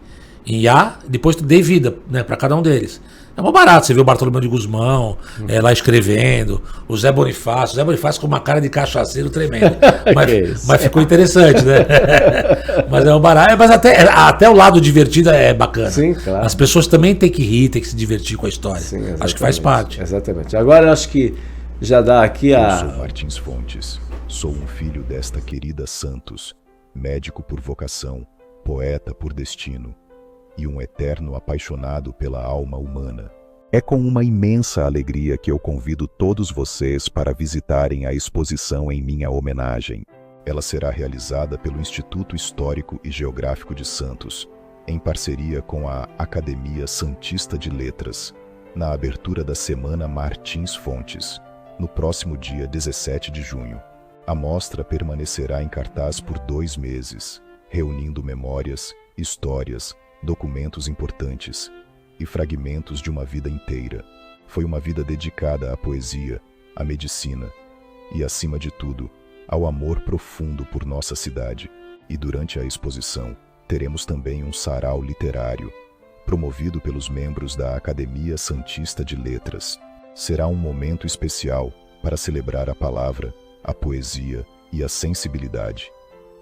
em IA, depois dei vida, né, para cada um deles. É mó barato, você vê o Bartolomeu de Guzmão lá escrevendo, o Zé Bonifácio com uma cara de cachaceiro tremendo, mas ficou interessante, né? Mas é um barato, mas até o lado divertido é bacana. Sim, claro. As pessoas também têm que rir, têm que se divertir com a história. Sim, acho que faz parte. Exatamente. Agora acho que já dá aqui a... Eu sou Martins Fontes, sou um filho desta querida Santos, médico por vocação, poeta por destino e um eterno apaixonado pela alma humana. É com uma imensa alegria que eu convido todos vocês para visitarem a exposição em minha homenagem. Ela será realizada pelo Instituto Histórico e Geográfico de Santos, em parceria com a Academia Santista de Letras, na abertura da Semana Martins Fontes, no próximo dia 17 de junho. A mostra permanecerá em cartaz por 2 meses, reunindo memórias, histórias, documentos importantes e fragmentos de uma vida inteira. Foi uma vida dedicada à poesia, à medicina e, acima de tudo, ao amor profundo por nossa cidade. E durante a exposição, teremos também um sarau literário, promovido pelos membros da Academia Santista de Letras. Será um momento especial para celebrar a palavra, a poesia e a sensibilidade.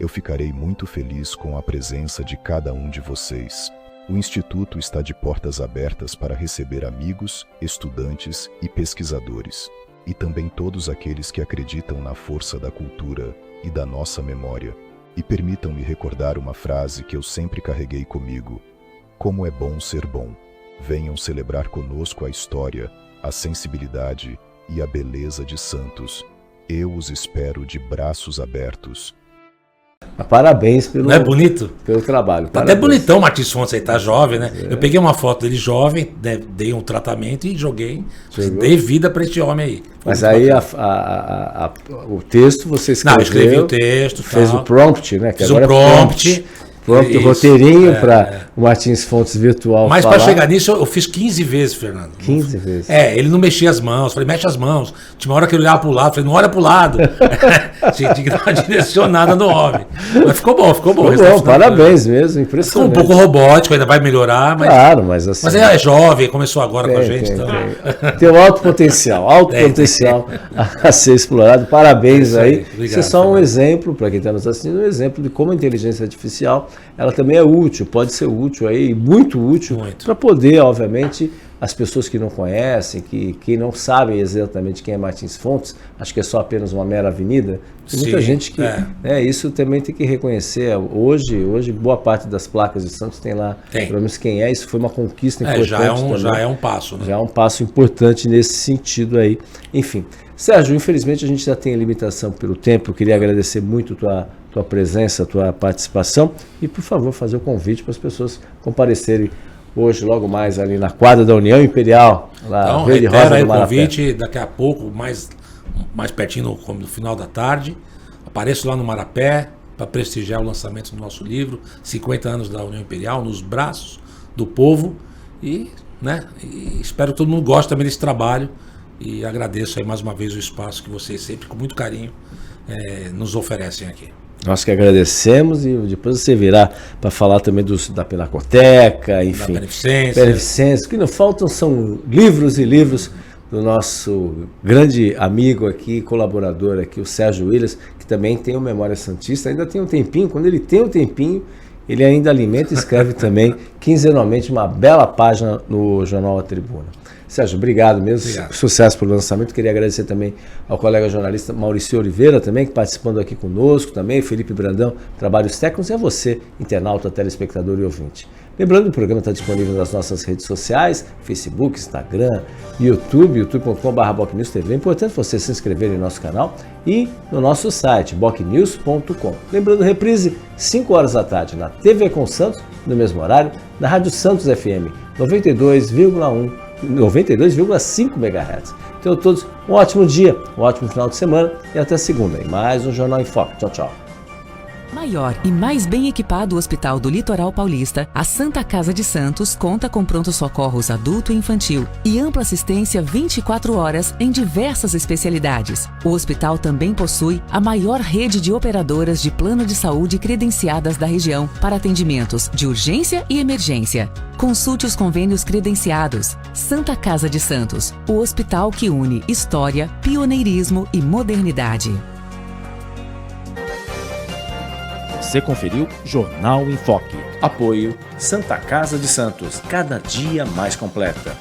Eu ficarei muito feliz com a presença de cada um de vocês. O Instituto está de portas abertas para receber amigos, estudantes e pesquisadores, e também todos aqueles que acreditam na força da cultura e da nossa memória. E permitam-me recordar uma frase que eu sempre carreguei comigo: como é bom ser bom. Venham celebrar conosco a história, a sensibilidade e a beleza de Santos. Eu os espero de braços abertos. Parabéns pelo, não é bonito? Pelo trabalho. Tá até bonitão o Martins Fontes aí, tá jovem, né? Eu peguei uma foto dele jovem, dei um tratamento e joguei. Dei vida para este homem aí. Mas aí o texto você escreveu. Não, eu escrevi o texto. Fez o prompt, né? Que fiz o prompt. Pronto, roteirinho para o Martins Fontes virtual. Mas para chegar nisso, eu fiz 15 vezes, Fernando. 15 vezes. Ele não mexia as mãos. Falei, mexe as mãos. Tinha uma hora que ele olhava para o lado. Falei, não olha para o lado. Tinha que dar uma direcionada no homem. Mas ficou bom. Ficou bom, parabéns mesmo, impressionante. Ficou um pouco robótico, ainda vai melhorar. Mas, claro, mas assim... Mas ele é jovem, começou agora com a gente. Tem um alto potencial a ser explorado. Parabéns aí. Obrigado, isso é só um exemplo, para quem está nos assistindo, um exemplo de como a inteligência artificial ela também é útil, pode ser útil aí, muito útil, para poder, obviamente, as pessoas que não conhecem, que não sabem exatamente quem é Martins Fontes, acho que é só apenas uma mera avenida, tem muita gente que... isso também tem que reconhecer. Hoje, boa parte das placas de Santos tem lá, pelo menos quem é, isso foi uma conquista importante já é um passo. Né? Já é um passo importante nesse sentido aí. Enfim, Sérgio, infelizmente a gente já tem limitação pelo tempo, eu queria agradecer muito tua presença, tua participação e, por favor, fazer o convite para as pessoas comparecerem hoje, logo mais ali na quadra da União Imperial, lá então, Verde Rosa aí do Marapé. Convite, daqui a pouco, mais pertinho no final da tarde, apareço lá no Marapé para prestigiar o lançamento do nosso livro, 50 anos da União Imperial, nos braços do povo e espero que todo mundo goste também desse trabalho e agradeço aí mais uma vez o espaço que vocês sempre, com muito carinho, nos oferecem aqui. Nós que agradecemos e depois você virá para falar também da Pinacoteca, enfim. Da Beneficência. O que não faltam são livros e livros do nosso grande amigo aqui, colaborador aqui, o Sérgio Williams, que também tem o Memória Santista, ainda tem um tempinho, quando ele tem um tempinho, ele ainda alimenta e escreve também quinzenalmente uma bela página no Jornal A Tribuna. Sérgio, obrigado mesmo, sucesso pelo lançamento. Queria agradecer também ao colega jornalista Maurício Oliveira também, que participando aqui conosco também, Felipe Brandão, trabalhos técnicos, e a você, internauta, telespectador e ouvinte. Lembrando que o programa está disponível nas nossas redes sociais, Facebook, Instagram, YouTube, youtube.com/BocNewsTV. É importante você se inscrever em nosso canal e no nosso site, bocnews.com. Lembrando, reprise, 5 horas da tarde, na TV com Santos, no mesmo horário, na Rádio Santos FM, 92,5 MHz. Então, todos um ótimo dia, um ótimo final de semana e até segunda em mais um Jornal em Foco. Tchau, tchau. Maior e mais bem equipado Hospital do Litoral Paulista, a Santa Casa de Santos conta com pronto-socorros adulto e infantil e ampla assistência 24 horas em diversas especialidades. O hospital também possui a maior rede de operadoras de plano de saúde credenciadas da região para atendimentos de urgência e emergência. Consulte os convênios credenciados. Santa Casa de Santos, o hospital que une história, pioneirismo e modernidade. Você conferiu Jornal em Foque. Apoio Santa Casa de Santos, cada dia mais completa.